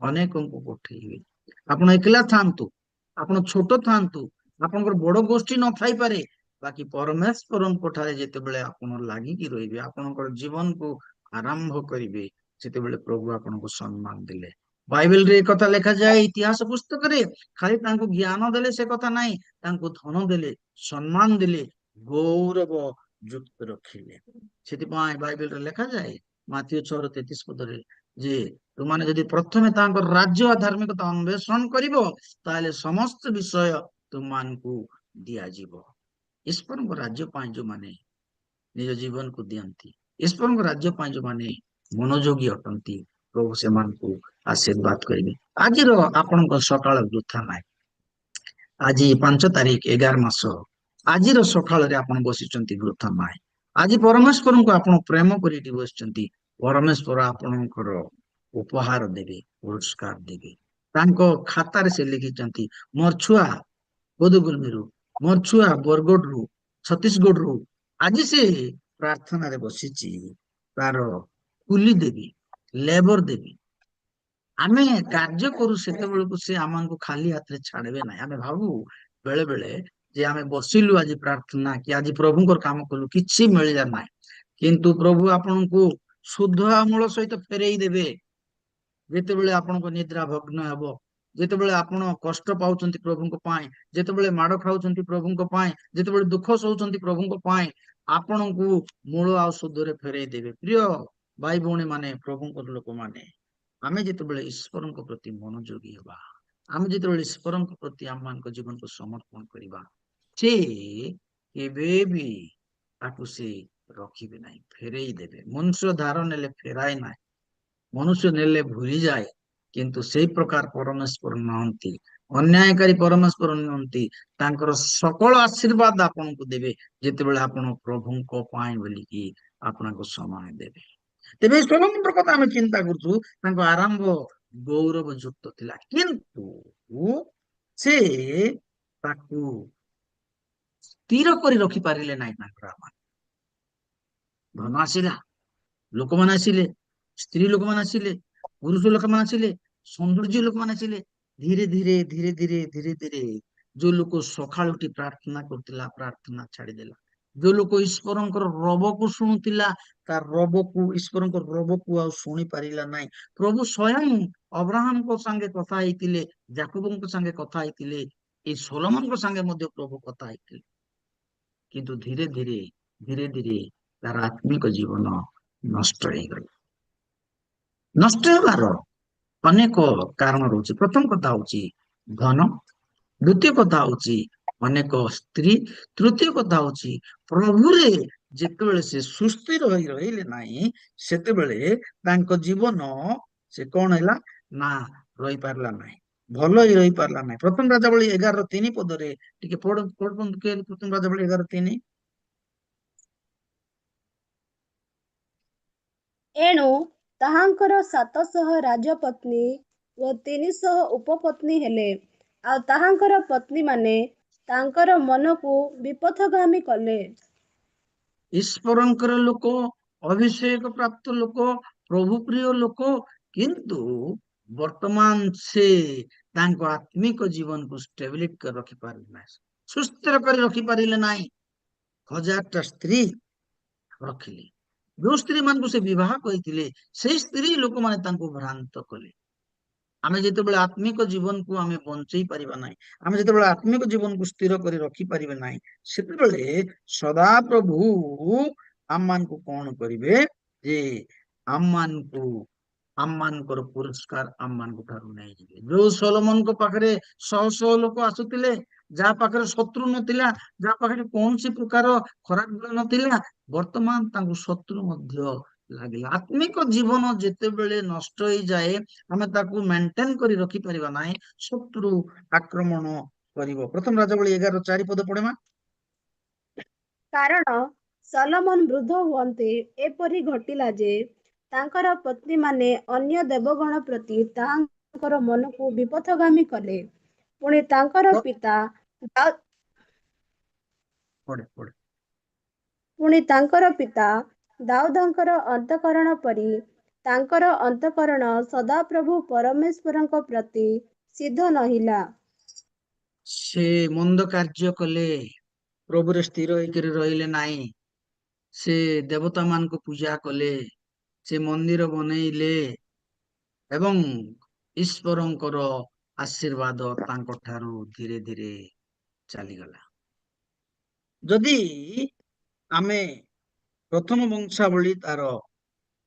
[SPEAKER 2] ଅନେକଙ୍କୁ ପଠେଇବେ। ଆପଣ ଏକଲା ଥାନ୍ତୁ, ଆପଣ ଛୋଟ ଥାନ୍ତୁ, ଆପଣଙ୍କର ବଡ ଗୋଷ୍ଠୀ ନଥାଇପାରେ, ବାକି ପରମେଶ୍ୱରଙ୍କ ଠାରେ ଯେତେବେଳେ ଆପଣ ଲାଗିକି ରହିବେ, ଆପଣଙ୍କର ଜୀବନକୁ ଆରମ୍ଭ କରିବେ, ସେତେବେଳେ ପ୍ରଭୁ ଆପଣଙ୍କୁ ସମ୍ମାନ ଦେଲେ। ବାଇବେଲରେ ଏ କଥା ଲେଖାଯାଏ, ଇତିହାସ ପୁସ୍ତକରେ। ଖାଲି ତାଙ୍କୁ ଜ୍ଞାନ ଦେଲେ ସେ କଥା ନାହିଁ, ତାଙ୍କୁ ଧନ ଦେଲେ, ସମ୍ମାନ ଦେଲେ, ଗୌରବ ଯୁକ୍ତ ରଖିଲେ। ସେଥିପାଇଁ ବାଇବେଲରେ ଲେଖାଯାଏ ମାଥିଉ 6:33 ପଦରେ ଯେ ତୁମାନେ ଯଦି ପ୍ରଥମେ ତାଙ୍କର ରାଜ୍ୟ ଆଧ୍ୟାତ୍ମିକତା ଅନ୍ୱେଷଣ କରିବ, ତାହେଲେ ସମସ୍ତ ବିଷୟ ତୁମମାନଙ୍କୁ ଦିଆଯିବ। ଈଶ୍ୱରଙ୍କ ରାଜ୍ୟ ପାଇଁ ଯୋଉମାନେ ନିଜ ଜୀବନକୁ ଦିଅନ୍ତି, ଈଶ୍ୱରଙ୍କ ରାଜ୍ୟ ପାଇଁ ଯୋଉମାନେ ମନୋଯୋଗୀ ଅଟନ୍ତି, ପ୍ରଭୁ ସେମାନଙ୍କୁ ଆଶୀର୍ବାଦ କରିବେ। ଆଜିର ଆପଣଙ୍କ ସକାଳ ବୃଥା ନାହିଁ। ଆଜି 5 ତାରିଖ 11 ମାସ, ଆଜିର ସକାଳରେ ଆପଣ ବସିଛନ୍ତି ବୃଥା ନାହିଁ। ଆଜି ପରମେଶ୍ୱରଙ୍କୁ ଆପଣ ପ୍ରେମ କରି ଏଠି ବସିଛନ୍ତି, ପରମେଶ୍ୱର ଆପଣଙ୍କର ଉପହାର ଦେବେ, ପୁରସ୍କାର ଦେବେ। ତାଙ୍କ ଖାତାରେ ସେ ଲେଖିଛନ୍ତି, ମୋର ଛୁଆ ବୋଧଗୁଲମୀରୁ, ମୋର ଛୁଆ ବରଗଡ଼ରୁ, ଛତିଶଗଡ଼ରୁ ଆଜି ସେ ପ୍ରାର୍ଥନାରେ ବସିଛି, ତାର କୁଲି ଦେବି, ଲେବର ଦେବି। ଆମେ କାର୍ଯ୍ୟ କରୁ ସେତେବେଳକୁ ସେ ଆମକୁ ଖାଲି ହାତରେ ଛାଡିବେ ନାହିଁ। ଆମେ ଭାବୁ ବେଳେ ବେଳେ ଯେ ଆମେ ବସିଲୁ ଆଜି ପ୍ରାର୍ଥନା କି ଆଜି ପ୍ରଭୁଙ୍କର କାମ କଲୁ, କିଛି ମିଳିଲା ନାହିଁ। କିନ୍ତୁ ପ୍ରଭୁ ଆପଣଙ୍କୁ ଶୁଦ୍ଧ ଆମୂଳ ସହିତ ଫେରେଇ ଦେବେ। ଯେତେବେଳେ ଆପଣଙ୍କ ନିଦ୍ରା ଭଗ୍ନ ହେବ, ଯେତେବେଳେ ଆପଣ କଷ୍ଟ ପାଉଛନ୍ତି ପ୍ରଭୁଙ୍କ ପାଇଁ, ଯେତେବେଳେ ମାଡ ଖାଉଛନ୍ତି ପ୍ରଭୁଙ୍କ ପାଇଁ, ଯେତେବେଳେ ଦୁଃଖ ସହୁଛନ୍ତି ପ୍ରଭୁଙ୍କ ପାଇଁ, ଆପଣଙ୍କୁ ମୂଳ ଆଉ ଶୁଦ୍ଧରେ ଫେରେଇ ଦେବେ। ପ୍ରିୟ ଭାଇ ଭଉଣୀ ମାନେ, ପ୍ରଭୁଙ୍କର ଲୋକମାନେ, ଆମେ ଯେତେବେଳେ ଈଶ୍ୱରଙ୍କ ପ୍ରତି ମନୋଯୋଗୀ ହେବା, ଆମେ ଯେତେବେଳେ ଈଶ୍ୱରଙ୍କ ପ୍ରତି ଆମମାନଙ୍କ ଜୀବନକୁ ସମର୍ପଣ କରିବା, ସେ କେବେ ବି ତାକୁ ସେ ରଖିବେ ନାହିଁ, ଫେରେଇ ଦେବେ। ମନୁଷ୍ୟ ଧାର ନେଲେ ଫେରାଏ ନାହିଁ, ମନୁଷ୍ୟ ନେଲେ ଭୁଲିଯାଏ, କିନ୍ତୁ ସେଇ ପ୍ରକାର ପରମେଶ୍ୱର ନୁହନ୍ତି, ଅନ୍ୟାୟକାରୀ ପରମେଶ୍ୱର ନୁହନ୍ତି। ତାଙ୍କର ସକଳ ଆଶୀର୍ବାଦ ଆପଣଙ୍କୁ ଦେବେ, ଯେତେବେଳେ ଆପଣ ପ୍ରଭୁଙ୍କ ପାଇଁ ବୋଲିକି ଆପଣଙ୍କୁ ସମୟ ଦେବେ। ତେବେ ସଲୋମନଙ୍କ କଥା ଆମେ ଚିନ୍ତା କରୁଛୁ, ତାଙ୍କ ଆରମ୍ଭ ଗୌରବ ଯୁକ୍ତ ଥିଲା, କିନ୍ତୁ ସେ ତାକୁ ସ୍ଥିର କରି ରଖିପାରିଲେ ନାହିଁ। ତାଙ୍କର ଧନ ଆସିଲା, ଲୋକମାନେ ଆସିଲେ, ସ୍ତ୍ରୀ ଲୋକମାନେ ଆସିଲେ, ପୁରୁଷ ଲୋକମାନେ ଆସିଲେ, ସୌନ୍ଦର୍ଯ୍ୟ ଲୋକମାନେ ଆସିଲେ। ଧୀରେ ଧୀରେ ଧୀରେ ଧୀରେ ଧୀରେ ଧୀରେ ଯୋଉ ଲୋକ ସକାଳୁ ଉଠି ପ୍ରାର୍ଥନା କରୁଥିଲା, ପ୍ରାର୍ଥନା ଛାଡିଦେଲା। ଯୋଉ ଲୋକ ଈଶ୍ୱରଙ୍କର ରବକୁ ଶୁଣୁଥିଲା, ତା ରବକୁ, ଈଶ୍ୱରଙ୍କ ରବକୁ ଆଉ ଶୁଣି ପାରିଲା ନାହିଁ। ପ୍ରଭୁ ସ୍ୱୟଂ ଅବ୍ରାହମଙ୍କ ସାଙ୍ଗେ କଥା ହେଇଥିଲେ, ଯାକୋବଙ୍କ ସାଙ୍ଗେ କଥା ହେଇଥିଲେ, ଏଇ ସୋଲୋମନଙ୍କ ସାଙ୍ଗେ ମଧ୍ୟ ପ୍ରଭୁ କଥା ହେଇଥିଲେ। କିନ୍ତୁ ଧୀରେ ଧୀରେ ଧୀରେ ଧୀରେ ତାର ଆତ୍ମିକ ଜୀବନ ନଷ୍ଟ ହେଇଗଲା। ନଷ୍ଟ ହେବାର ଅନେକ କାରଣ ରହୁଛି। ପ୍ରଥମ କଥା ହଉଛି ଧନ, ଦ୍ୱିତୀୟ କଥା ହଉଛି ଅନେକ ସ୍ତ୍ରୀ, ତୃତୀୟ କଥା ହଉଛି ପ୍ରଭୁରେ ଯେତେବେଳେ ସେ ସୁସ୍ଥିର ହୋଇ ରହିଲେ ନାହିଁ, ସେତେବେଳେ ତାଙ୍କ ଜୀବନ ସେ କଣ ହେଲା ନା ରହିପାରିଲା ନାହିଁ, ଭଲ ହିଁ ରହିପାରିଲା ନାହିଁ। ପ୍ରଥମ ରାଜାବଳୀ 11:3 ପଦରେ ଟିକେ ପଢନ୍ତୁ। ପ୍ରଥମ ରାଜାବଳୀ 11:3।
[SPEAKER 3] ଏଣୁ ତାହାଙ୍କର 700 ରାଜପତ୍ନୀ ଓ 300 ଉପପତ୍ନୀ ହେଲେ, ଆଉ ତାହାଙ୍କର ପତ୍ନୀମାନେ ତାଙ୍କର ମନକୁ ବିପଥଗାମୀ କଲେ।
[SPEAKER 2] ଈଶ୍ୱରଙ୍କର ଲୋକ, ଅଭିଷେକ ପ୍ରାପ୍ତ ଲୋକ, ପ୍ରଭୁ ପ୍ରିୟ ଲୋକ, କିନ୍ତୁ ବର୍ତ୍ତମାନ ସେ ତାଙ୍କ ଆତ୍ମିକ ଜୀବନକୁ ଷ୍ଟେବିଲିଟି କରି ରଖିପାରିଲେ ନାହିଁ, ସୁସ୍ଥିର କରି ରଖିପାରିଲେ ନାହିଁ। 1000ଟା ସ୍ତ୍ରୀ, ରଖିଲେ। ଯୋଉ ସ୍ତ୍ରୀ ମାନଙ୍କୁ ସେ ବିବାହ କରିଥିଲେ ସେଇ ସ୍ତ୍ରୀ ଲୋକମାନେ ତାଙ୍କୁ ଭ୍ରାନ୍ତ କଲେ। ଆମେ ଯେତେବେଳେ ଆତ୍ମିକ ଜୀବନକୁ ଆମେ ବଞ୍ଚେଇ ପାରିବା ନାହିଁ, ଆମେ ଯେତେବେଳେ ଆତ୍ମିକ ଜୀବନକୁ ସ୍ଥିର କରି ରଖିପାରିବେ ନାହିଁ, ସେତେବେଳେ ସଦାପ୍ରଭୁ ଆମମାନଙ୍କୁ କଣ କରିବେ ଯେ ଆମମାନଙ୍କର ପୁରସ୍କାର ଆମମାନଙ୍କ ଠାରୁ ନେଇଯିବେ। ଯୋଉ ସଲୋମନଙ୍କ ପାଖରେ ଶହ ଶହ ଲୋକ ଆସୁଥିଲେ, ଯାହା ପାଖରେ ଶତ୍ରୁ ନଥିଲା, ଯାହା ପାଖରେ କୌଣସି ପ୍ରକାର ଖରାପ ଗୁଣ ନଥିଲା, ବର୍ତ୍ତମାନ ତାଙ୍କୁ ଶତ୍ରୁ ମଧ୍ୟ ଲାଗିଲା। ଆତ୍ମିକ ଜୀବନ ଯେତେବେଳେ ନଷ୍ଟ ହେଇଯାଏ, ଆମେ ତାକୁ ମେଣ୍ଟେନ କରି ରଖିପାରିବା ନାହିଁ, ଶତ୍ରୁ ଆକ୍ରମଣ କରିବ। ପ୍ରଥମ ରାଜାବଳୀ 11:4 ପଢିବା।
[SPEAKER 3] କାରଣ ସଲୋମନ ବୃଦ୍ଧ ହୁଅନ୍ତେ ଏପରି ଘଟିଲା ଯେ ତାଙ୍କର ପତ୍ନୀମାନେ ଅନ୍ୟ ଦେବଗଣ ପ୍ରତି ତାହାଙ୍କର ମନକୁ ବିପଥଗାମୀ କଲେ। ପୁଣି ତାଙ୍କର
[SPEAKER 2] ପ-
[SPEAKER 3] ପିତା ଦାଉ-
[SPEAKER 2] ପଢେ ପଢେ।
[SPEAKER 3] ପୁଣି ତାଙ୍କର ପିତା ଦାଉଦଙ୍କର ଅନ୍ତଃକରଣ ପରି ତାଙ୍କର ଅନ୍ତଃକରଣ ସଦାପ୍ରଭୁ ପରମେଶ୍ୱରଙ୍କ ପ୍ରତି ସିଦ୍ଧ ନହିଲା।
[SPEAKER 2] ସେ ମନ୍ଦ କାର୍ଯ୍ୟ କଲେ, ପ୍ରଭୁରେ ସ୍ଥିର ହେଇକରି ରହିଲେ ନାହିଁ। ସେ ଦେବତା ମାନଙ୍କୁ ପୂଜା କଲେ, ସେ ମନ୍ଦିର ବନେଇଲେ ଏବଂ ଈଶ୍ୱରଙ୍କର ଆଶୀର୍ବାଦ ତାଙ୍କ ଠାରୁ ଧୀରେ ଧୀରେ ଚାଲିଗଲା। ଯଦି ଆମେ ପ୍ରଥମ ବଂଶାବଳୀ ତାର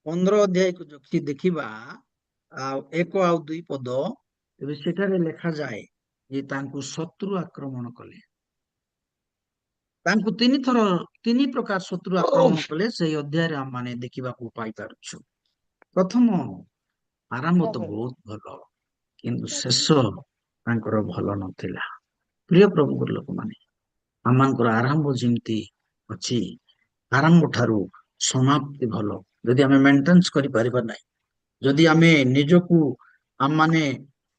[SPEAKER 2] 15 ଅଧ୍ୟାୟକୁ ଦେଖିବା, ଆଉ 1 ଆଉ 2 ପଦ, ତେବେ ସେଠାରେ ଲେଖାଯାଏ ଯେ ତାଙ୍କୁ ଶତ୍ରୁ ଆକ୍ରମଣ କଲେ। ତାଙ୍କୁ ତିନି ପ୍ରକାର ଶତ୍ରୁ ଆକ୍ରମଣ କଲେ, ସେଇ ଅଧ୍ୟାୟରେ ଆମେ ଦେଖିବାକୁ ପାଇପାରୁଛୁ। ପ୍ରଥମ ଆରମ୍ଭ ତ ବହୁତ ଭଲ, କିନ୍ତୁ ଶେଷ ତାଙ୍କର ଭଲ ନଥିଲା। ପ୍ରିୟ ପ୍ରଭୁଙ୍କର ଲୋକମାନେ, ଆମମାନଙ୍କର ଆରମ୍ଭ ଯେମିତି ଅଛି, ଆରମ୍ଭ ଠାରୁ ସମାପ୍ତି ଭଲ। ଯଦି ଆମେ ମେଣ୍ଟେନାନ୍ସ କରିପାରିବା ନାହିଁ, ଯଦି ଆମେ ନିଜକୁ ଆମମାନେ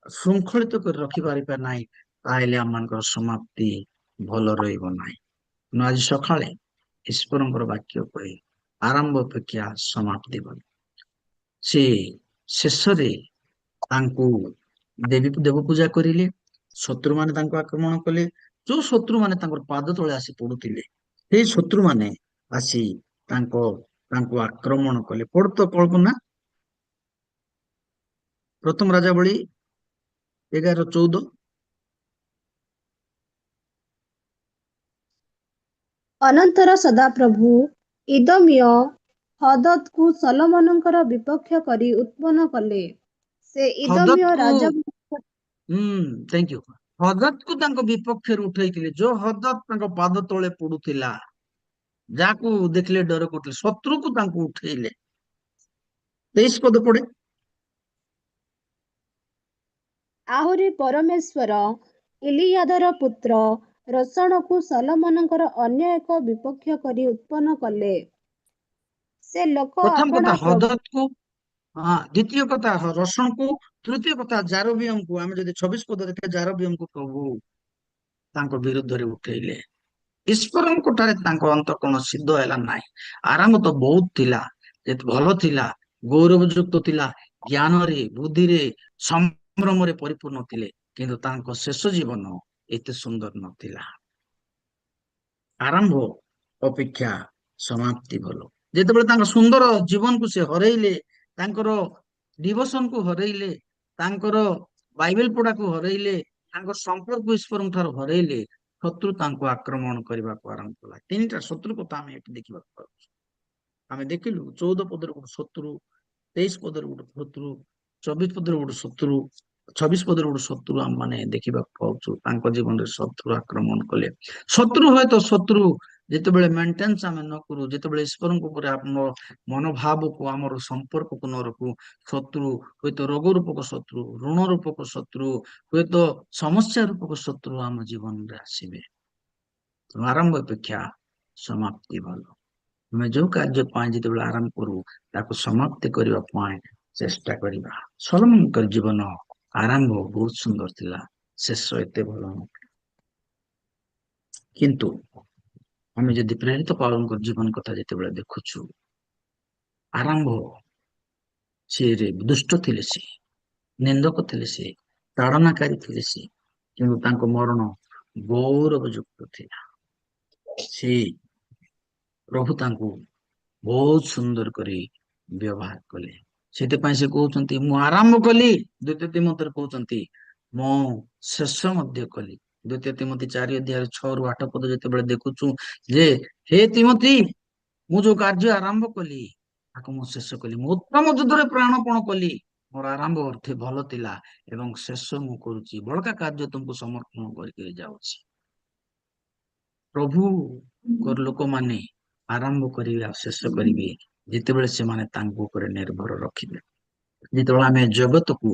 [SPEAKER 2] ଶୃଙ୍ଖଳିତ କରି ରଖିପାରିବା ନାହିଁ, ତାହେଲେ ଆମମାନଙ୍କର ସମାପ୍ତି ଭଲ ରହିବ ନାହିଁ। ତେଣୁ ଆଜି ସକାଳେ ଈଶ୍ୱରଙ୍କର ବାକ୍ୟ କହି ଆରମ୍ଭ ଅପେକ୍ଷା ସମାପ୍ତି ଭଲ। ସେ ଶେଷରେ ତାଙ୍କୁ ଦେବ ପୂଜା କରିଲେ, ଶତ୍ରୁମାନେ ତାଙ୍କୁ ଆକ୍ରମଣ କଲେ। ଯୋଉ ଶତ୍ରୁମାନେ ତାଙ୍କର ପାଦ ତଳେ ଆସି ପଡୁଥିଲେ, ସେଇ ଶତ୍ରୁମାନେ ଆସି ତାଙ୍କୁ ଆକ୍ରମଣ କଲେ। ପଢ ତ କଳ୍ପନା, ପ୍ରଥମ ରାଜାବଳୀ 11:14।
[SPEAKER 3] ଅନନ୍ତର ସଦାପ୍ରଭୁ ଇଦୋମୀୟ ହଦଦକୁ ସଲୋମନଙ୍କର ବିପକ୍ଷ କରି ଉତ୍ପନ୍ନ କଲେ। ସେ ଇଦୋମୀୟ
[SPEAKER 2] ହଦଦକୁ
[SPEAKER 3] ରାଜା
[SPEAKER 2] ଥ୍ୟାଙ୍କ ୟୁ। ହଦଦକୁ ତାଙ୍କ ବିପକ୍ଷରେ ଉଠେଇଥିଲେ। ଯୋଉ ହଦଦ ତାଙ୍କ ପାଦ ତଳେ ପଡୁଥିଲା, ଯାହାକୁ ଦେଖିଲେ ଡର କରୁଥିଲେ, ଶତ୍ରୁକୁ ତାଙ୍କୁ ଉଠେଇଲେ। 23 ପଦ ପଡେ।
[SPEAKER 3] ଆହୁରି ପରମେଶ୍ୱର ଇଲିୟାଦର ପୁତ୍ର ରୋଶନକୁ ସଲୋମନଙ୍କର ଅନ୍ୟ ଏକ ବିପକ୍ଷ କରି ଉତ୍ପନ୍ନ କଲେ। ସେ ଲୋକ
[SPEAKER 2] ପ୍ରଥମ କଥା
[SPEAKER 3] ଆପଣା ପ୍ରଭୁ
[SPEAKER 2] ହଦଦକୁ, ଦ୍ୱିତୀୟ କଥା ରୋଶନକୁ, ତୃତୀୟ କଥା ଜାରବିୟମକୁ। ଆମେ ଯଦି 26 ପଦ ଦେଖିବା, ଜାରବିୟମକୁ ପ୍ରଭୁ ତାଙ୍କ ବିରୁଦ୍ଧରେ ଉଠେଇଲେ। ଈଶ୍ୱରଙ୍କ ଠାରେ ତାଙ୍କ ଅନ୍ତଃକରଣ ସିଦ୍ଧ ହେଲା ନାହିଁ। ଆରମ୍ଭ ତ ବହୁତ ଥିଲା, ଯେତେ ଭଲ ଥିଲା, ଗୌରବଯୁକ୍ତ ଥିଲା, ଜ୍ଞାନରେ, ବୁଦ୍ଧିରେ, ସମ୍ଭ୍ରମରେ ପରିପୂର୍ଣ୍ଣ ଥିଲେ, କିନ୍ତୁ ତାଙ୍କ ଶେଷ ଜୀବନ ଏତେ ସୁନ୍ଦର ନଥିଲା। ଆରମ୍ଭ ଅପେକ୍ଷା ସମାପ୍ତି ଭଲ। ଯେତେବେଳେ ତାଙ୍କ ସୁନ୍ଦର ଜୀବନକୁ ସେ ହରେଇଲେ, ତାଙ୍କର ଡିଭୋସନକୁ ହରେଇଲେ, ତାଙ୍କର ବାଇବେଲ ପଢାକୁ ହରେଇଲେ, ତାଙ୍କ ସମ୍ପର୍କ ଈଶ୍ୱରଙ୍କ ଠାରୁ ହରେଇଲେ, ଶତ୍ରୁ ତାଙ୍କୁ ଆକ୍ରମଣ କରିବାକୁ ଆରମ୍ଭ କଲା। ତିନିଟା ଶତ୍ରୁ କଥା ଆମେ ଏଠି ଦେଖିବାକୁ ପାଉଛୁ। ଆମେ ଦେଖିଲୁ 14 ପଦରେ ଗୋଟେ ଶତ୍ରୁ, 23 ପଦରେ ଗୋଟେ ଶତ୍ରୁ, 24 ପଦରେ ଗୋଟେ ଶତ୍ରୁ, 26 ପଦରେ ଗୋଟେ ଶତ୍ରୁ ଆମେ ମାନେ ଦେଖିବାକୁ ପାଉଛୁ। ତାଙ୍କ ଜୀବନରେ ଶତ୍ରୁ ଆକ୍ରମଣ କଲେ। ଶତ୍ରୁ ହୁଏତ ଶତ୍ରୁ ଯେତେବେଳେ ମେଣ୍ଟେନାନ୍ସ ଆମେ ନ କରୁ, ଯେତେବେଳେ ଈଶ୍ୱରଙ୍କ ଉପରେ ଆମର ମନୋଭାବକୁ, ଆମର ସମ୍ପର୍କକୁ ନ ରଖୁ, ଶତ୍ରୁ ହୁଏତ ରୋଗ ରୂପକ ଶତ୍ରୁ, ଋଣ ରୂପକ ଶତ୍ରୁ, ହୁଏତ ସମସ୍ୟା ରୂପକ ଶତ୍ରୁ ଆମ ଜୀବନରେ ଆସିବେ। ଆରମ୍ଭ ଅପେକ୍ଷା ସମାପ୍ତି ଭଲ। ଆମେ ଯୋଉ କାର୍ଯ୍ୟ ପାଇଁ ଯେତେବେଳେ ଆରମ୍ଭ କରୁ, ତାକୁ ସମାପ୍ତି କରିବା ପାଇଁ ଚେଷ୍ଟା କରିବା। ସଲୋମନଙ୍କର ଜୀବନ ଆରମ୍ଭ ବହୁତ ସୁନ୍ଦର ଥିଲା, ଶେଷ ଏତେ ଭଲ ନଥିଲା। କିନ୍ତୁ ଆମେ ଯଦି ପ୍ରେରିତ ପାଉଲଙ୍କ ଜୀବନ କଥା ଯେତେବେଳେ ଦେଖୁଛୁ, ଆରମ୍ଭ ସିଏ ଦୁଷ୍ଟ ଥିଲେ, ସେ ନିନ୍ଦକ ଥିଲେ, ସେ ତାଡନାକାରୀ ଥିଲେ, ସେ କିନ୍ତୁ ତାଙ୍କ ମରଣ ଗୌରବଯୁକ୍ତ ଥିଲା। ସେ ପ୍ରଭୁ ତାଙ୍କୁ ବହୁତ ସୁନ୍ଦର କରି ବ୍ୟବହାର କଲେ। ସେଥିପାଇଁ ସେ କହୁଛନ୍ତି ମୁଁ ଆରମ୍ଭ କଲି, ଦ୍ୱିତୀୟ ତିମୋଥୀରେ କହୁଛନ୍ତି ମୁଁ ଶେଷ ମଧ୍ୟ କଲି। ଦ୍ୱିତୀୟ ତିମୋଥୀ 4:6-8 ଯେତେବେଳେ ଦେଖୁଛୁ ଯେ ହେ ତିମୋଥୀ, ମୁଁ ଯୋଉ କାର୍ଯ୍ୟ ଆରମ୍ଭ କଲି ତାକୁ ମୁଁ ଶେଷ କଲି। ମୁଁ ଉତ୍ତମ ଯୁଦ୍ଧରେ ପ୍ରାଣପଣ କଲି। ମୋର ଆରମ୍ଭ ଅର୍ଥ ଭଲ ଥିଲା ଏବଂ ଶେଷ ମୁଁ କରୁଛି। ବଳକା କାର୍ଯ୍ୟ ତୁମକୁ ସମର୍ପଣ କରିକି ଯାଉଛି। ପ୍ରଭୁଙ୍କର ଲୋକମାନେ ଆରମ୍ଭ କରିବେ ଆଉ ଶେଷ କରିବେ ଯେତେବେଳେ ସେମାନେ ତାଙ୍କ ଉପରେ ନିର୍ଭର ରଖିବେ। ଯେତେବେଳେ ଆମେ ଜଗତକୁ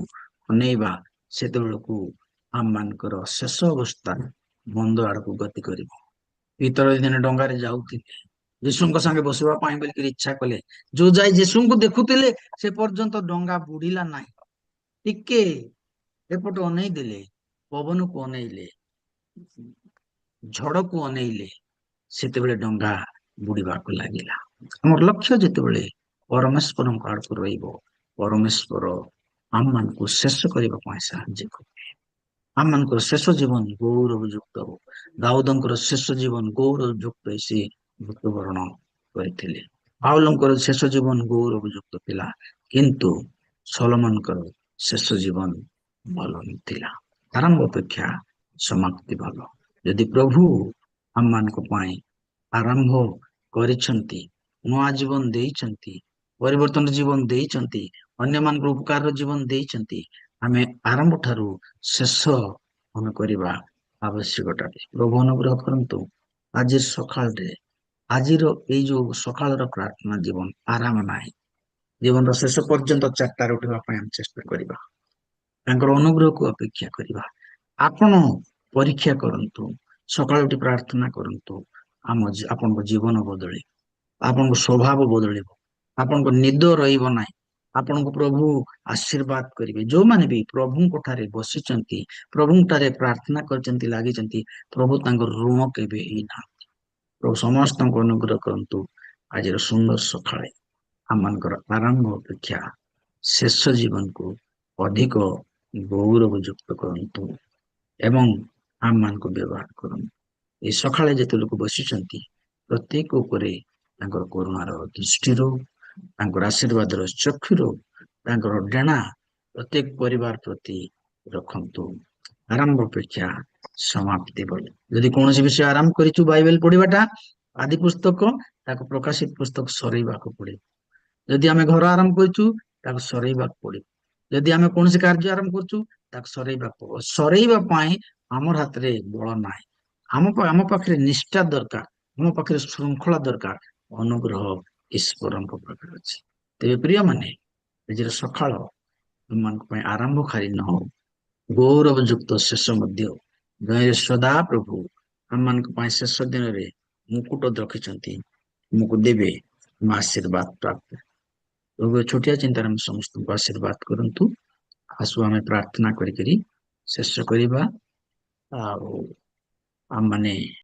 [SPEAKER 2] ଅନେଇବା ସେତେବେଳକୁ ଆମମାନଙ୍କର ଶେଷ ଅବସ୍ଥା ମନ୍ଦ ଆଡକୁ ଗତି କରିବ। ପିତର ଦିନେ ଡଙ୍ଗାରେ ଯାଉଥିଲେ, ଯୀଶୁଙ୍କ ସାଙ୍ଗେ ବସିବା ପାଇଁ ବୋଲିକିରି ଇଚ୍ଛା କଲେ। ଯୋଉ ଯାଇ ଯୀଶୁଙ୍କୁ ଦେଖୁଥିଲେ ସେ ପର୍ଯ୍ୟନ୍ତ ଡଙ୍ଗା ବୁଡିଲା ନାହିଁ। ଟିକେ ଏପଟେ ଅନେଇ ଦେଲେ, ପବନକୁ ଅନେଇଲେ, ଝଡକୁ ଅନେଇଲେ, ସେତେବେଳେ ଡଙ୍ଗା ବୁଡିବାକୁ ଲାଗିଲା। ଆମର ଲକ୍ଷ୍ୟ ଯେତେବେଳେ ପରମେଶ୍ୱରଙ୍କ ଆଡକୁ ରହିବ, ପରମେଶ୍ୱର ଆମମାନଙ୍କୁ ଶେଷ କରିବା ପାଇଁ ସାହାଯ୍ୟ କରିବେ। ଆମମାନଙ୍କର ଶେଷ ଜୀବନ ଗୌରବ ଯୁକ୍ତ ହବ। ଦାଉଦଙ୍କର ଶେଷ ଜୀବନ ଗୌରବ ଯୁକ୍ତ ସେ ମୃତ୍ୟୁବରଣ କରିଥିଲେ। ପାଉଲଙ୍କର ଶେଷ ଜୀବନ ଗୌରବ ଯୁକ୍ତ ଥିଲା, କିନ୍ତୁ ସଲୋମନଙ୍କର ଶେଷ ଜୀବନ ଭଲ ନଥିଲା। ଆରମ୍ଭ ଅପେକ୍ଷା ସମାପ୍ତି ଭଲ। ଯଦି ପ୍ରଭୁ ଆମମାନଙ୍କ ପାଇଁ ଆରମ୍ଭ କରିଛନ୍ତି, ନୂଆ ଜୀବନ ଦେଇଛନ୍ତି, ପରିବର୍ତ୍ତନ ଜୀବନ ଦେଇଛନ୍ତି, ଅନ୍ୟମାନଙ୍କର ଉପକାରର ଜୀବନ ଦେଇଛନ୍ତି, ଆମେ ଆରମ୍ଭ ଠାରୁ ଶେଷ ଆମେ କରିବା ଆବଶ୍ୟକତା। ପ୍ରଭୁ ଅନୁଗ୍ରହ କରନ୍ତୁ। ଆଜି ସକାଳରେ ଆଜିର ଏଇ ଯୋଉ ସକାଳର ପ୍ରାର୍ଥନା ଜୀବନ ଆରାମ ନାହିଁ। ଜୀବନର ଶେଷ ପର୍ଯ୍ୟନ୍ତ 4ଟାରେ ଉଠିବା ପାଇଁ ଆମେ ଚେଷ୍ଟା କରିବା। ତାଙ୍କର ଅନୁଗ୍ରହକୁ ଅପେକ୍ଷା କରିବା। ଆପଣ ପରୀକ୍ଷା କରନ୍ତୁ, ସକାଳୁ ଉଠି ପ୍ରାର୍ଥନା କରନ୍ତୁ। ଆପଣଙ୍କ ଜୀବନ ବଦଳିବ, ଆପଣଙ୍କ ସ୍ୱଭାବ ବଦଳିବ, ଆପଣଙ୍କ ନିଦ ରହିବ ନାହିଁ। ଆପଣଙ୍କୁ ପ୍ରଭୁ ଆଶୀର୍ବାଦ କରିବେ। ଯୋଉମାନେ ବି ପ୍ରଭୁଙ୍କ ଠାରେ ବସିଛନ୍ତି, ପ୍ରଭୁଙ୍କ ଠାରେ ପ୍ରାର୍ଥନା କରିଛନ୍ତି, ଲାଗିଛନ୍ତି, ପ୍ରଭୁ ତାଙ୍କର ଋଣ କେବେ ହେଇନାହାନ୍ତି। ପ୍ରଭୁ ସମସ୍ତଙ୍କୁ ଅନୁଗ୍ରହ କରନ୍ତୁ। ଆଜିର ସୁନ୍ଦର ସକାଳେ ଆମମାନଙ୍କର ଆରମ୍ଭ ଅପେକ୍ଷା ଶେଷ ଜୀବନକୁ ଅଧିକ ଗୌରବ ଯୁକ୍ତ କରନ୍ତୁ ଏବଂ ଆମମାନଙ୍କୁ ବ୍ୟବହାର କରନ୍ତୁ। এই ସକାଳେ ଯେତେ ଲୋକ ବସିଛନ୍ତି ପ୍ରତ୍ୟେକ ଉପରେ ତାଙ୍କର କରୁଣାର ଦୃଷ୍ଟି ରହୁ, ତାଙ୍କର ଆଶୀର୍ବାଦର ଚକ୍ଷୁ ରହୁ, ତାଙ୍କର ଡେଣା ପ୍ରତ୍ୟେକ ପରିବାର ପ୍ରତି ରଖନ୍ତୁ। ଆରମ୍ଭ ଅପେକ୍ଷା ସମାପ୍ତି ଭଲ। ଯଦି କୌଣସି ବିଷୟ ଆରମ୍ଭ କରିଛୁ, ବାଇବେଲ ପଢିବାଟା ଆଦି ପୁସ୍ତକ, ତାକୁ ପ୍ରକାଶିତ ପୁସ୍ତକ ସରେଇବାକୁ ପଡିବ। ଯଦି ଆମେ ଘର ଆରମ୍ଭ କରିଛୁ ତାକୁ ସରେଇବାକୁ ପଡିବ। ଯଦି ଆମେ କୌଣସି କାର୍ଯ୍ୟ ଆରମ୍ଭ କରୁଛୁ ତାକୁ ସରେଇବାକୁ ପଡିବ। ସରେଇବା ପାଇଁ ଆମର ହାତରେ ବଳ ନାହିଁ। ଆମ ପାଖରେ ନିଷ୍ଠା ଦରକାର, ଆମ ପାଖରେ ଶୃଙ୍ଖଳା ଦରକାର, ଅନୁଗ୍ରହ ଈଶ୍ୱରଙ୍କ ପାଖରେ ଅଛି। ତେବେ ପ୍ରିୟମାନେ, ଆଜିର ସକାଳ ଆମମାନଙ୍କ ପାଇଁ ଆରମ୍ଭକାରୀ ନ ହଉ, ଗୌରବ ଯୁକ୍ତ ଶେଷ ମଧ୍ୟ। ଦୟାରେ ସଦା ପ୍ରଭୁ ଆମମାନଙ୍କ ପାଇଁ ଶେଷ ଦିନରେ ମୁକୁଟ ରଖିଛନ୍ତି, ଆମକୁ ଦେବେ ଆଶୀର୍ବାଦ ପ୍ରାପ୍ତ। ପ୍ରଭୁ ଛୋଟିଆ ଚିନ୍ତାରେ ଆମେ ସମସ୍ତଙ୍କୁ ଆଶୀର୍ବାଦ କରନ୍ତୁ। ଆସୁ ଆମେ ପ୍ରାର୍ଥନା କରିକିରି ଶେଷ କରିବା। ଆଉ ଆମମାନେ